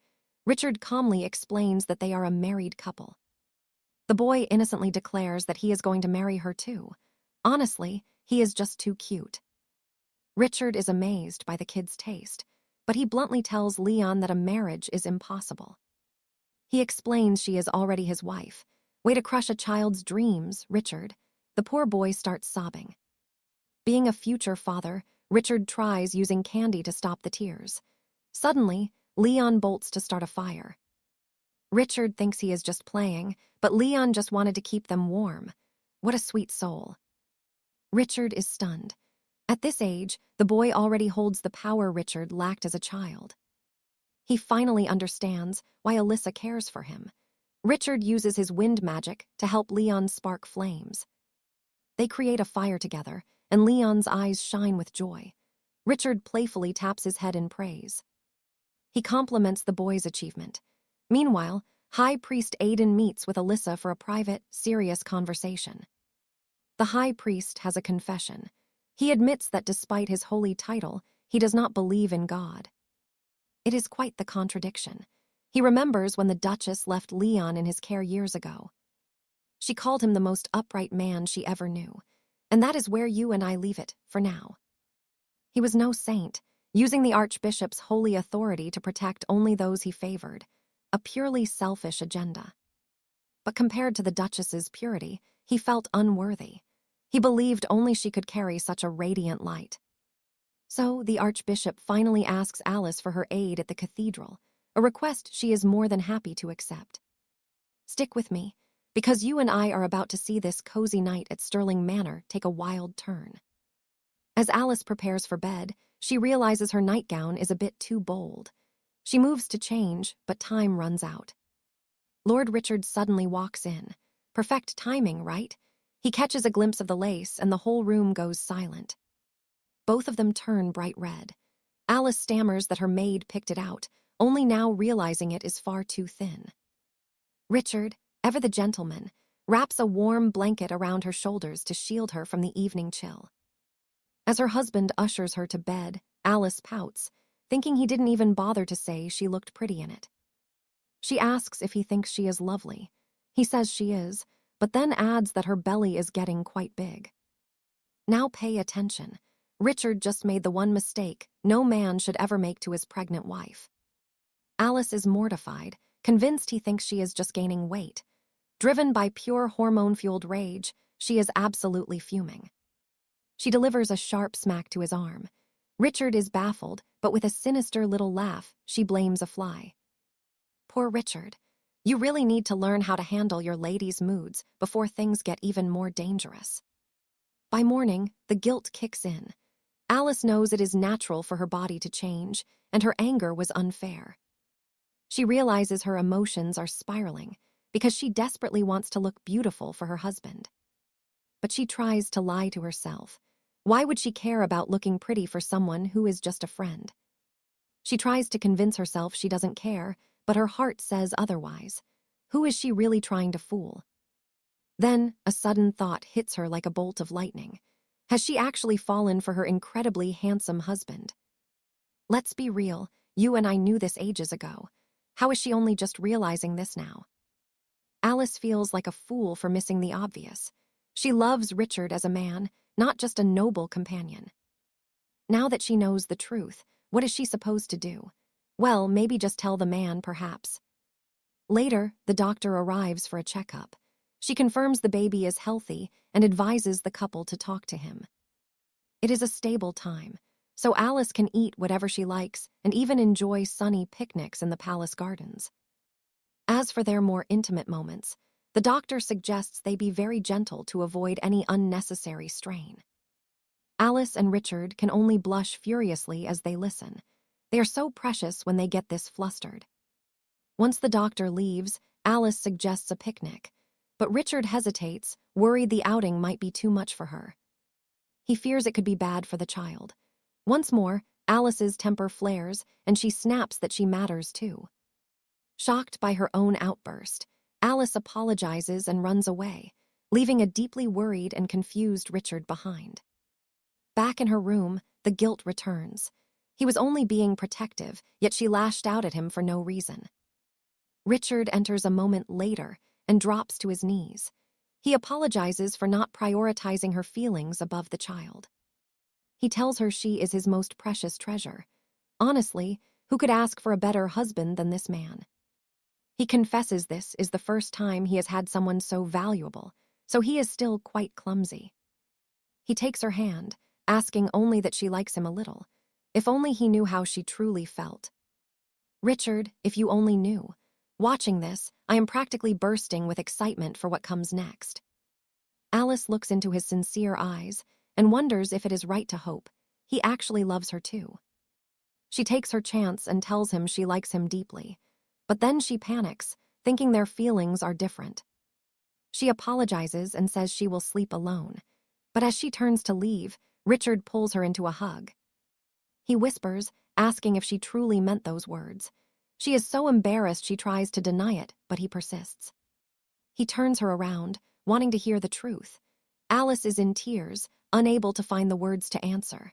Richard calmly explains that they are a married couple. The boy innocently declares that he is going to marry her too. Honestly, he is just too cute. Richard is amazed by the kid's taste, but he bluntly tells Leon that a marriage is impossible. He explains she is already his wife. Way to crush a child's dreams, Richard. The poor boy starts sobbing. Being a future father, Richard tries using candy to stop the tears. Suddenly, Leon bolts to start a fire. Richard thinks he is just playing, but Leon just wanted to keep them warm. What a sweet soul. Richard is stunned. At this age, the boy already holds the power Richard lacked as a child. He finally understands why Alyssa cares for him. Richard uses his wind magic to help Leon spark flames. They create a fire together, and Leon's eyes shine with joy. Richard playfully taps his head in praise. He compliments the boy's achievement. Meanwhile, High Priest Aiden meets with Alyssa for a private, serious conversation. The High Priest has a confession. He admits that despite his holy title, he does not believe in God. It is quite the contradiction. He remembers when the Duchess left Leon in his care years ago. She called him the most upright man she ever knew, and that is where you and I leave it, for now. He was no saint, using the Archbishop's holy authority to protect only those he favored, a purely selfish agenda. But compared to the Duchess's purity, he felt unworthy. He believed only she could carry such a radiant light. So the Archbishop finally asks Alice for her aid at the cathedral, a request she is more than happy to accept. Stick with me, because you and I are about to see this cozy night at Stirling Manor take a wild turn. As Alice prepares for bed, she realizes her nightgown is a bit too bold. She moves to change, but time runs out. Lord Richard suddenly walks in. Perfect timing, right? He catches a glimpse of the lace, and the whole room goes silent. Both of them turn bright red. Alice stammers that her maid picked it out, only now realizing it is far too thin. Richard, ever the gentleman, wraps a warm blanket around her shoulders to shield her from the evening chill. As her husband ushers her to bed, Alice pouts, thinking he didn't even bother to say she looked pretty in it. She asks if he thinks she is lovely. He says she is, but then adds that her belly is getting quite big. Now pay attention. Richard just made the one mistake no man should ever make to his pregnant wife. Alice is mortified, convinced he thinks she is just gaining weight. Driven by pure hormone-fueled rage, she is absolutely fuming. She delivers a sharp smack to his arm. Richard is baffled, but with a sinister little laugh, she blames a fly. Poor Richard. You really need to learn how to handle your lady's moods before things get even more dangerous. By morning, the guilt kicks in. Alice knows it is natural for her body to change, and her anger was unfair. She realizes her emotions are spiraling because she desperately wants to look beautiful for her husband. But she tries to lie to herself. Why would she care about looking pretty for someone who is just a friend? She tries to convince herself she doesn't care, but her heart says otherwise. Who is she really trying to fool? Then, a sudden thought hits her like a bolt of lightning. Has she actually fallen for her incredibly handsome husband? Let's be real, you and I knew this ages ago. How is she only just realizing this now? Alice feels like a fool for missing the obvious. She loves Richard as a man, not just a noble companion. Now that she knows the truth, what is she supposed to do? Well, maybe just tell the man, perhaps. Later, the doctor arrives for a checkup. She confirms the baby is healthy and advises the couple to talk to him. It is a stable time, so Alice can eat whatever she likes and even enjoy sunny picnics in the palace gardens. As for their more intimate moments, the doctor suggests they be very gentle to avoid any unnecessary strain. Alice and Richard can only blush furiously as they listen. They are so precious when they get this flustered. Once the doctor leaves, Alice suggests a picnic, but Richard hesitates, worried the outing might be too much for her. He fears it could be bad for the child. Once more, Alice's temper flares, and she snaps that she matters too. Shocked by her own outburst, Alice apologizes and runs away, leaving a deeply worried and confused Richard behind. Back in her room, the guilt returns. He was only being protective, yet she lashed out at him for no reason. Richard enters a moment later and drops to his knees. He apologizes for not prioritizing her feelings above the child. He tells her she is his most precious treasure. Honestly, who could ask for a better husband than this man? He confesses this is the first time he has had someone so valuable, so he is still quite clumsy. He takes her hand, asking only that she likes him a little. If only he knew how she truly felt. Richard, if you only knew. Watching this, I am practically bursting with excitement for what comes next. Alice looks into his sincere eyes and wonders if it is right to hope he actually loves her too. She takes her chance and tells him she likes him deeply, but then she panics, thinking their feelings are different. She apologizes and says she will sleep alone, but as she turns to leave, Richard pulls her into a hug. He whispers, asking if she truly meant those words. She is so embarrassed she tries to deny it, but he persists. He turns her around, wanting to hear the truth. Alice is in tears, unable to find the words to answer.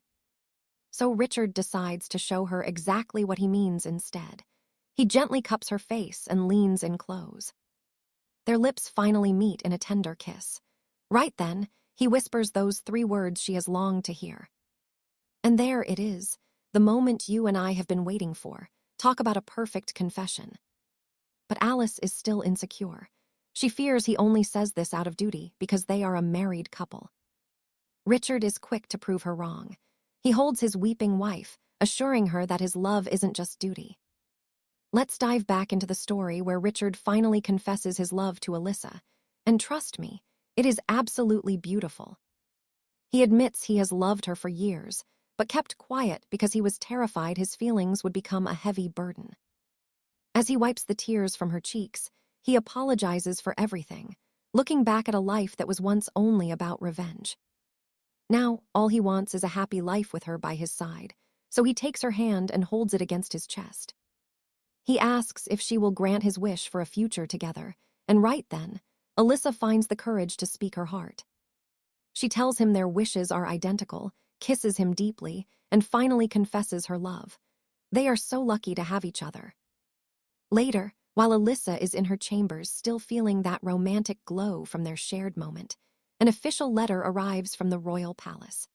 So Richard decides to show her exactly what he means instead. He gently cups her face and leans in close. Their lips finally meet in a tender kiss. Right then, he whispers those 3 words she has longed to hear. And there it is, the moment you and I have been waiting for. Talk about a perfect confession. But Alice is still insecure. She fears he only says this out of duty because they are a married couple. Richard is quick to prove her wrong. He holds his weeping wife, assuring her that his love isn't just duty. Let's dive back into the story where Richard finally confesses his love to Alyssa. And trust me, it is absolutely beautiful. He admits he has loved her for years, but kept quiet because he was terrified his feelings would become a heavy burden. As he wipes the tears from her cheeks, he apologizes for everything, looking back at a life that was once only about revenge. Now, all he wants is a happy life with her by his side, so he takes her hand and holds it against his chest. He asks if she will grant his wish for a future together, and right then, Alyssa finds the courage to speak her heart. She tells him their wishes are identical, kisses him deeply, and finally confesses her love. They are so lucky to have each other. Later, while Alyssa is in her chambers still feeling that romantic glow from their shared moment, an official letter arrives from the royal palace.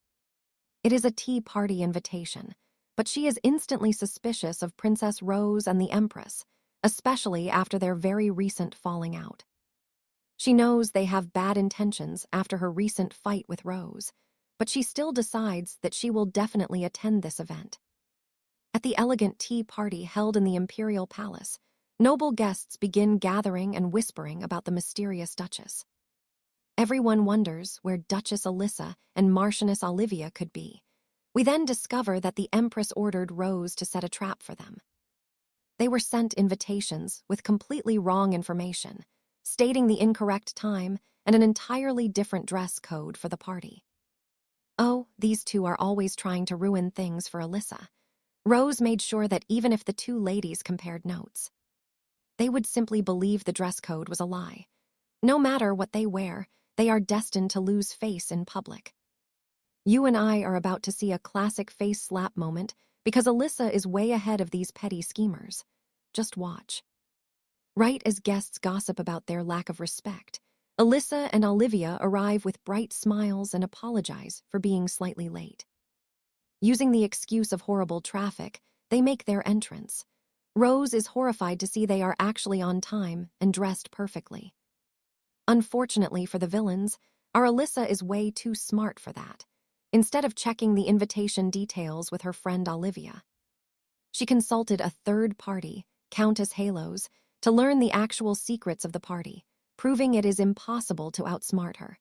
It is a tea party invitation, but she is instantly suspicious of Princess Rose and the Empress, especially after their very recent falling out. She knows they have bad intentions after her recent fight with Rose, but she still decides that she will definitely attend this event. At the elegant tea party held in the imperial palace, noble guests begin gathering and whispering about the mysterious Duchess. Everyone wonders where Duchess Alyssa and Marchioness Olivia could be. We then discover that the Empress ordered Rose to set a trap for them. They were sent invitations with completely wrong information, stating the incorrect time and an entirely different dress code for the party. Oh, these two are always trying to ruin things for Alyssa. Rose made sure that even if the two ladies compared notes, they would simply believe the dress code was a lie. No matter what they wear, they are destined to lose face in public. You and I are about to see a classic face slap moment because Alyssa is way ahead of these petty schemers. Just watch. Right as guests gossip about their lack of respect, Alyssa and Olivia arrive with bright smiles and apologize for being slightly late. Using the excuse of horrible traffic, they make their entrance. Rose is horrified to see they are actually on time and dressed perfectly. Unfortunately for the villains, our Alyssa is way too smart for that. Instead of checking the invitation details with her friend Olivia, she consulted a third party, Countess Halos, to learn the actual secrets of the party, proving it is impossible to outsmart her.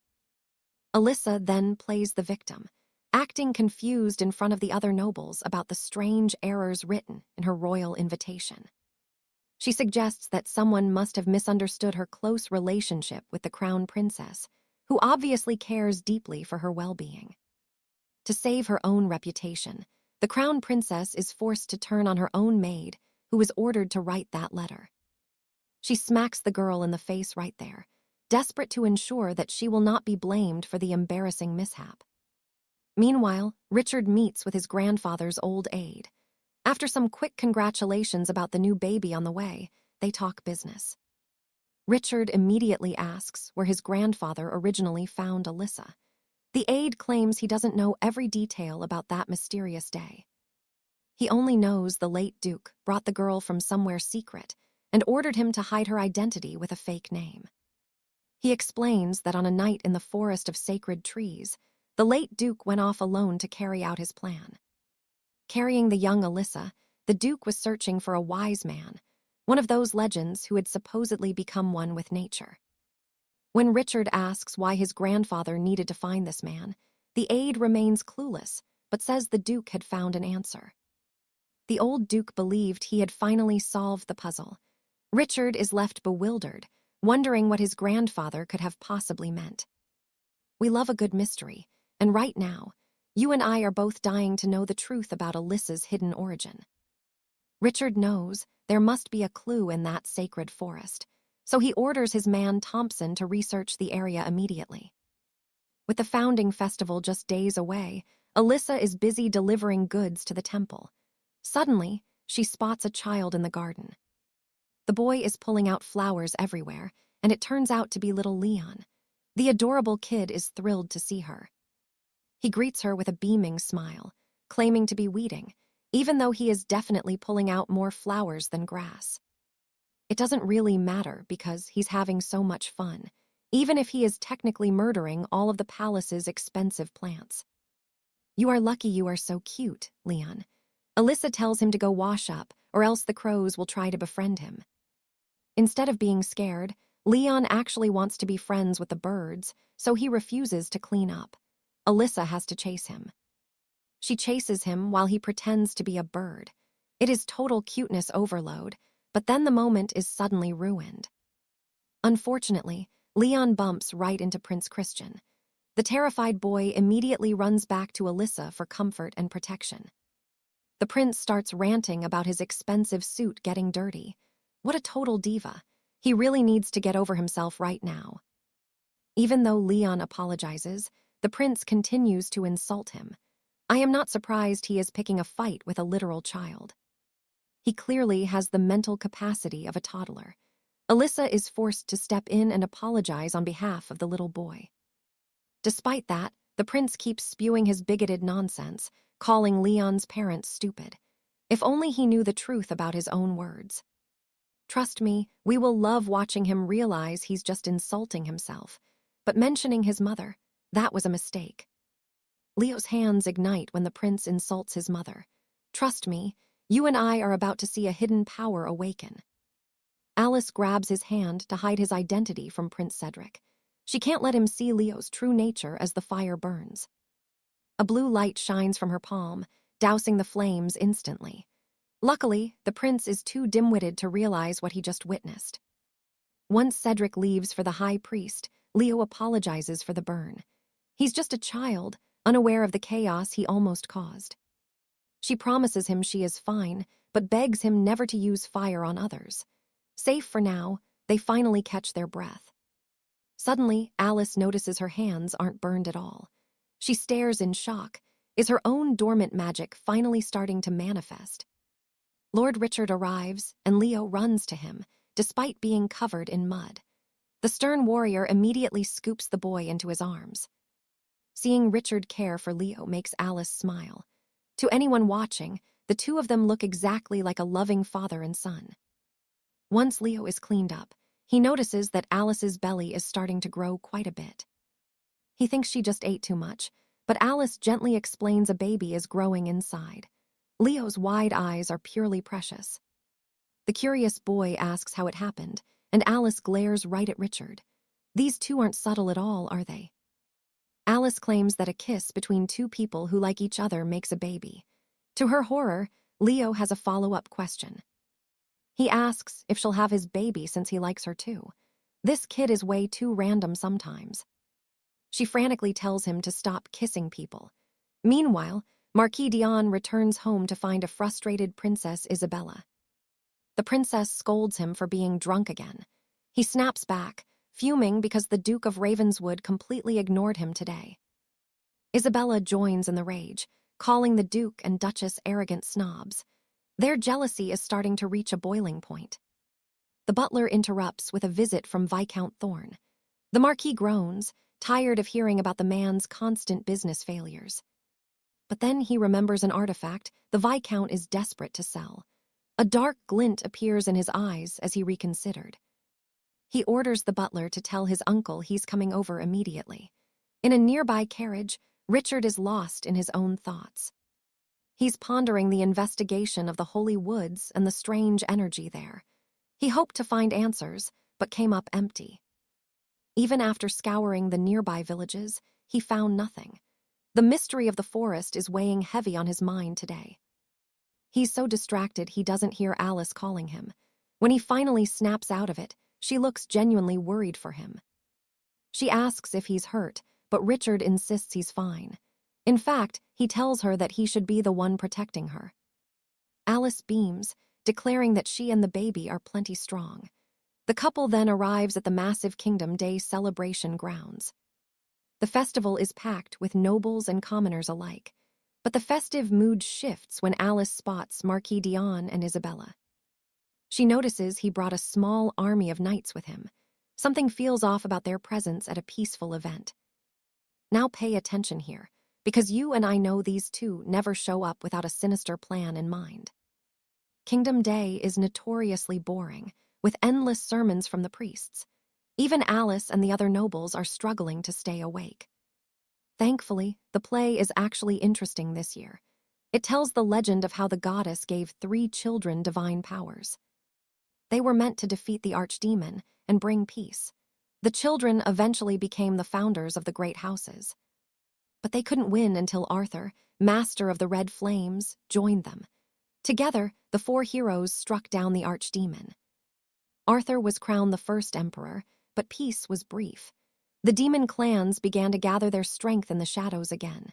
Alyssa then plays the victim, acting confused in front of the other nobles about the strange errors written in her royal invitation. She suggests that someone must have misunderstood her close relationship with the crown princess, who obviously cares deeply for her well-being. To save her own reputation, the crown princess is forced to turn on her own maid, who is ordered to write that letter. She smacks the girl in the face right there, desperate to ensure that she will not be blamed for the embarrassing mishap. Meanwhile, Richard meets with his grandfather's old aide. After some quick congratulations about the new baby on the way, they talk business. Richard immediately asks where his grandfather originally found Alyssa. The aide claims he doesn't know every detail about that mysterious day. He only knows the late Duke brought the girl from somewhere secret and ordered him to hide her identity with a fake name. He explains that on a night in the forest of sacred trees, the late Duke went off alone to carry out his plan. Carrying the young Alyssa, the Duke was searching for a wise man, one of those legends who had supposedly become one with nature. When Richard asks why his grandfather needed to find this man, the aide remains clueless, but says the Duke had found an answer. The old Duke believed he had finally solved the puzzle. Richard is left bewildered, wondering what his grandfather could have possibly meant. We love a good mystery, and right now, you and I are both dying to know the truth about Alyssa's hidden origin. Richard knows there must be a clue in that sacred forest, so he orders his man Thompson to research the area immediately. With the founding festival just days away, Alyssa is busy delivering goods to the temple. Suddenly, she spots a child in the garden. The boy is pulling out flowers everywhere, and it turns out to be little Leon. The adorable kid is thrilled to see her. He greets her with a beaming smile, claiming to be weeding, even though he is definitely pulling out more flowers than grass. It doesn't really matter because he's having so much fun, even if he is technically murdering all of the palace's expensive plants. You are lucky you are so cute, Leon. Alyssa tells him to go wash up, or else the crows will try to befriend him. Instead of being scared, Leon actually wants to be friends with the birds, so he refuses to clean up. Alyssa has to chase him. She chases him while he pretends to be a bird. It is total cuteness overload, but then the moment is suddenly ruined. Unfortunately, Leon bumps right into Prince Christian. The terrified boy immediately runs back to Alyssa for comfort and protection. The prince starts ranting about his expensive suit getting dirty. What a total diva. He really needs to get over himself right now. Even though Leon apologizes, the prince continues to insult him. I am not surprised he is picking a fight with a literal child. He clearly has the mental capacity of a toddler. Alyssa is forced to step in and apologize on behalf of the little boy. Despite that, the prince keeps spewing his bigoted nonsense, calling Leon's parents stupid. If only he knew the truth about his own words. Trust me, we will love watching him realize he's just insulting himself. But mentioning his mother, that was a mistake. Leo's hands ignite when the prince insults his mother. Trust me, you and I are about to see a hidden power awaken. Alice grabs his hand to hide his identity from Prince Cedric. She can't let him see Leo's true nature as the fire burns. A blue light shines from her palm, dousing the flames instantly. Luckily, the prince is too dim-witted to realize what he just witnessed. Once Cedric leaves for the high priest, Leo apologizes for the burn. He's just a child, unaware of the chaos he almost caused. She promises him she is fine, but begs him never to use fire on others. Safe for now, they finally catch their breath. Suddenly, Alice notices her hands aren't burned at all. She stares in shock. Is her own dormant magic finally starting to manifest? Lord Richard arrives, and Leo runs to him, despite being covered in mud. The stern warrior immediately scoops the boy into his arms. Seeing Richard care for Leo makes Alice smile. To anyone watching, the two of them look exactly like a loving father and son. Once Leo is cleaned up, he notices that Alice's belly is starting to grow quite a bit. He thinks she just ate too much, but Alice gently explains a baby is growing inside. Leo's wide eyes are purely precious. The curious boy asks how it happened, and Alice glares right at Richard. These two aren't subtle at all, are they? Alice claims that a kiss between two people who like each other makes a baby. To her horror, Leo has a follow-up question. He asks if she'll have his baby since he likes her too. This kid is way too random sometimes. She frantically tells him to stop kissing people. Meanwhile, Marquis Dion returns home to find a frustrated Princess Isabella. The princess scolds him for being drunk again. He snaps back, fuming because the Duke of Ravenswood completely ignored him today. Isabella joins in the rage, calling the Duke and Duchess arrogant snobs. Their jealousy is starting to reach a boiling point. The butler interrupts with a visit from Viscount Thorne. The Marquis groans, tired of hearing about the man's constant business failures. But then he remembers an artifact the Viscount is desperate to sell. A dark glint appears in his eyes as he reconsidered. He orders the butler to tell his uncle he's coming over immediately. In a nearby carriage, Richard is lost in his own thoughts. He's pondering the investigation of the holy woods and the strange energy there. He hoped to find answers, but came up empty. Even after scouring the nearby villages, he found nothing. The mystery of the forest is weighing heavy on his mind today. He's so distracted he doesn't hear Alice calling him. When he finally snaps out of it, she looks genuinely worried for him. She asks if he's hurt, but Richard insists he's fine. In fact, he tells her that he should be the one protecting her. Alice beams, declaring that she and the baby are plenty strong. The couple then arrives at the massive Kingdom Day celebration grounds. The festival is packed with nobles and commoners alike, but the festive mood shifts when Alice spots Marquis Dion and Isabella. She notices he brought a small army of knights with him. Something feels off about their presence at a peaceful event. Now pay attention here, because you and I know these two never show up without a sinister plan in mind. Kingdom Day is notoriously boring, with endless sermons from the priests. Even Alice and the other nobles are struggling to stay awake. Thankfully, the play is actually interesting this year. It tells the legend of how the goddess gave 3 children divine powers. They were meant to defeat the archdemon and bring peace. The children eventually became the founders of the great houses. But they couldn't win until Arthur, master of the red flames, joined them. Together, the 4 heroes struck down the archdemon. Arthur was crowned the first emperor, but peace was brief. The demon clans began to gather their strength in the shadows again.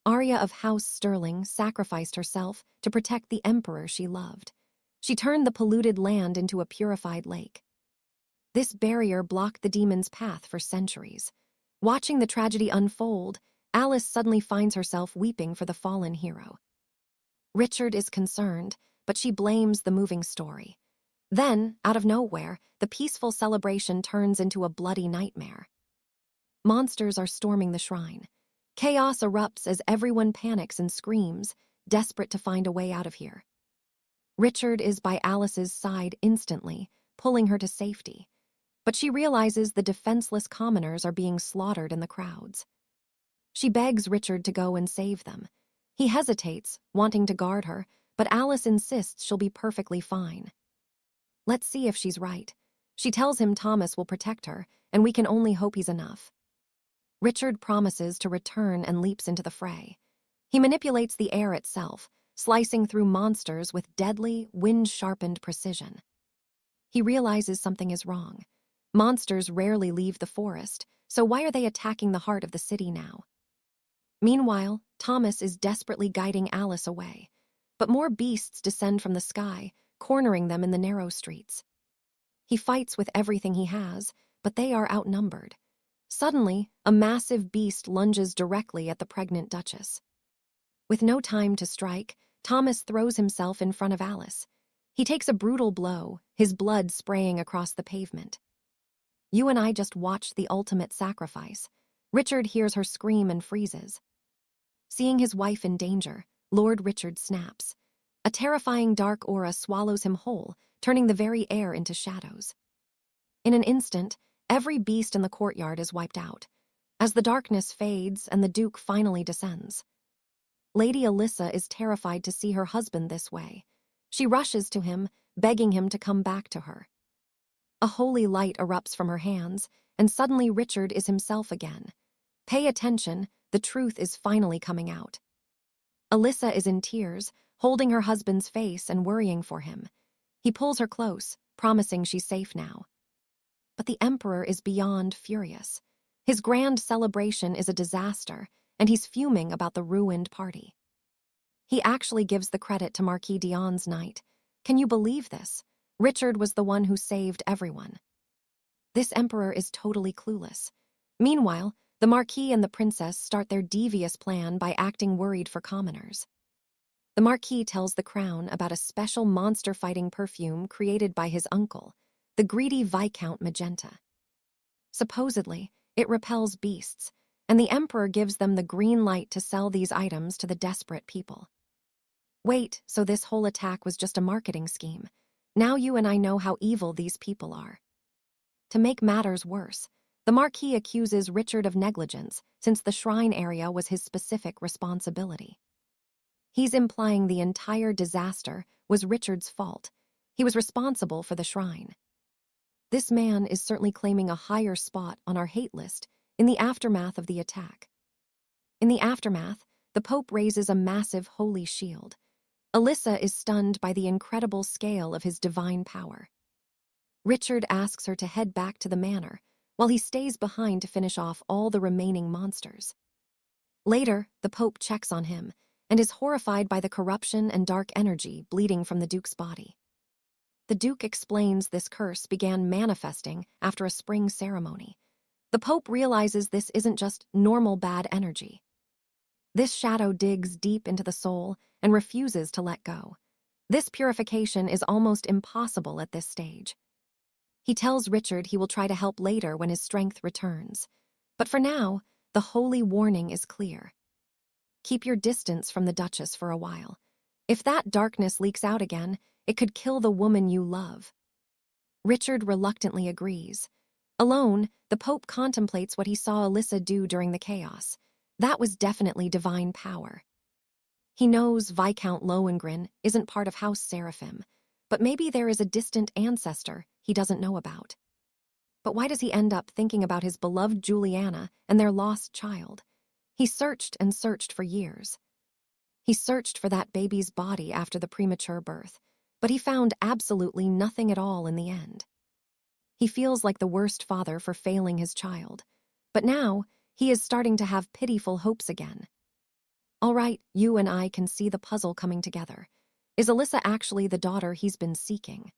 Arya of House Sterling sacrificed herself to protect the emperor she loved. She turned the polluted land into a purified lake. This barrier blocked the demon's path for centuries. Watching the tragedy unfold, Alice suddenly finds herself weeping for the fallen hero. Richard is concerned, but she blames the moving story. Then, out of nowhere, the peaceful celebration turns into a bloody nightmare. Monsters are storming the shrine. Chaos erupts as everyone panics and screams, desperate to find a way out of here. Richard is by Alice's side instantly, pulling her to safety. But she realizes the defenseless commoners are being slaughtered in the crowds. She begs Richard to go and save them. He hesitates, wanting to guard her, but Alice insists she'll be perfectly fine. Let's see if she's right. She tells him Thomas will protect her, and we can only hope he's enough. Richard promises to return and leaps into the fray. He manipulates the air itself, slicing through monsters with deadly, wind-sharpened precision. He realizes something is wrong. Monsters rarely leave the forest, so why are they attacking the heart of the city now? Meanwhile, Thomas is desperately guiding Alice away, but more beasts descend from the sky, cornering them in the narrow streets. He fights with everything he has, but they are outnumbered. Suddenly, a massive beast lunges directly at the pregnant Duchess. With no time to strike, Thomas throws himself in front of Alice. He takes a brutal blow, his blood spraying across the pavement. You and I just watched the ultimate sacrifice. Richard hears her scream and freezes. Seeing his wife in danger, Lord Richard snaps. A terrifying dark aura swallows him whole, turning the very air into shadows. In an instant, every beast in the courtyard is wiped out, as the darkness fades and the Duke finally descends. Lady Alyssa is terrified to see her husband this way. She rushes to him, begging him to come back to her. A holy light erupts from her hands, and suddenly Richard is himself again. Pay attention, the truth is finally coming out. Alyssa is in tears, holding her husband's face and worrying for him. He pulls her close, promising she's safe now. But the Emperor is beyond furious. His grand celebration is a disaster, and he's fuming about the ruined party. He actually gives the credit to Marquis d'Ion's knight. Can you believe this? Richard was the one who saved everyone. This Emperor is totally clueless. Meanwhile, the Marquis and the Princess start their devious plan by acting worried for commoners. The Marquis tells the Crown about a special monster-fighting perfume created by his uncle, the greedy Viscount Magenta. Supposedly, it repels beasts, and the Emperor gives them the green light to sell these items to the desperate people. Wait, so this whole attack was just a marketing scheme. Now you and I know how evil these people are. To make matters worse, the Marquis accuses Richard of negligence since the shrine area was his specific responsibility. He's implying the entire disaster was Richard's fault. He was responsible for the shrine. This man is certainly claiming a higher spot on our hate list in the aftermath of the attack. In the aftermath, the Pope raises a massive holy shield. Alyssa is stunned by the incredible scale of his divine power. Richard asks her to head back to the manor, while he stays behind to finish off all the remaining monsters. Later, the Pope checks on him and is horrified by the corruption and dark energy bleeding from the Duke's body. The Duke explains this curse began manifesting after a spring ceremony. The Pope realizes this isn't just normal bad energy. This shadow digs deep into the soul and refuses to let go. This purification is almost impossible at this stage. He tells Richard he will try to help later when his strength returns. But for now, the holy warning is clear. Keep your distance from the Duchess for a while. If that darkness leaks out again, it could kill the woman you love. Richard reluctantly agrees. Alone, the Pope contemplates what he saw Alyssa do during the chaos. That was definitely divine power. He knows Viscount Lohengrin isn't part of House Seraphim, but maybe there is a distant ancestor he doesn't know about. But why does he end up thinking about his beloved Juliana and their lost child? He searched and searched for years. He searched for that baby's body after the premature birth, but he found absolutely nothing at all in the end. He feels like the worst father for failing his child, but now he is starting to have pitiful hopes again. All right, you and I can see the puzzle coming together. Is Alyssa actually the daughter he's been seeking?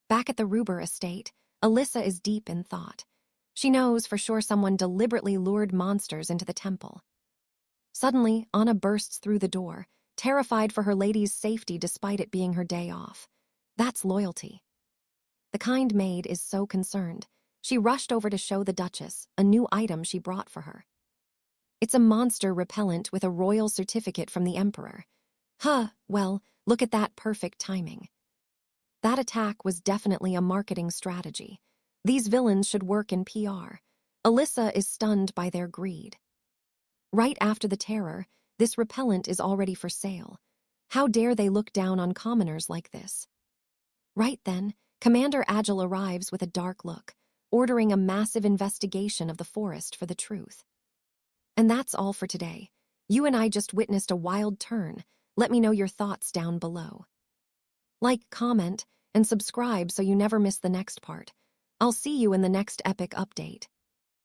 Back at the Ruber estate, Alyssa is deep in thought. She knows for sure someone deliberately lured monsters into the temple. Suddenly, Anna bursts through the door, terrified for her lady's safety despite it being her day off. That's loyalty. The kind maid is so concerned. She rushed over to show the Duchess a new item she brought for her. It's a monster repellent with a royal certificate from the Emperor. Well, look at that perfect timing. That attack was definitely a marketing strategy. These villains should work in PR. Alyssa is stunned by their greed. Right after the terror, this repellent is already for sale. How dare they look down on commoners like this? Right then, Commander Agile arrives with a dark look, ordering a massive investigation of the forest for the truth. And that's all for today. You and I just witnessed a wild turn. Let me know your thoughts down below. Like, comment, and subscribe so you never miss the next part. I'll see you in the next epic update.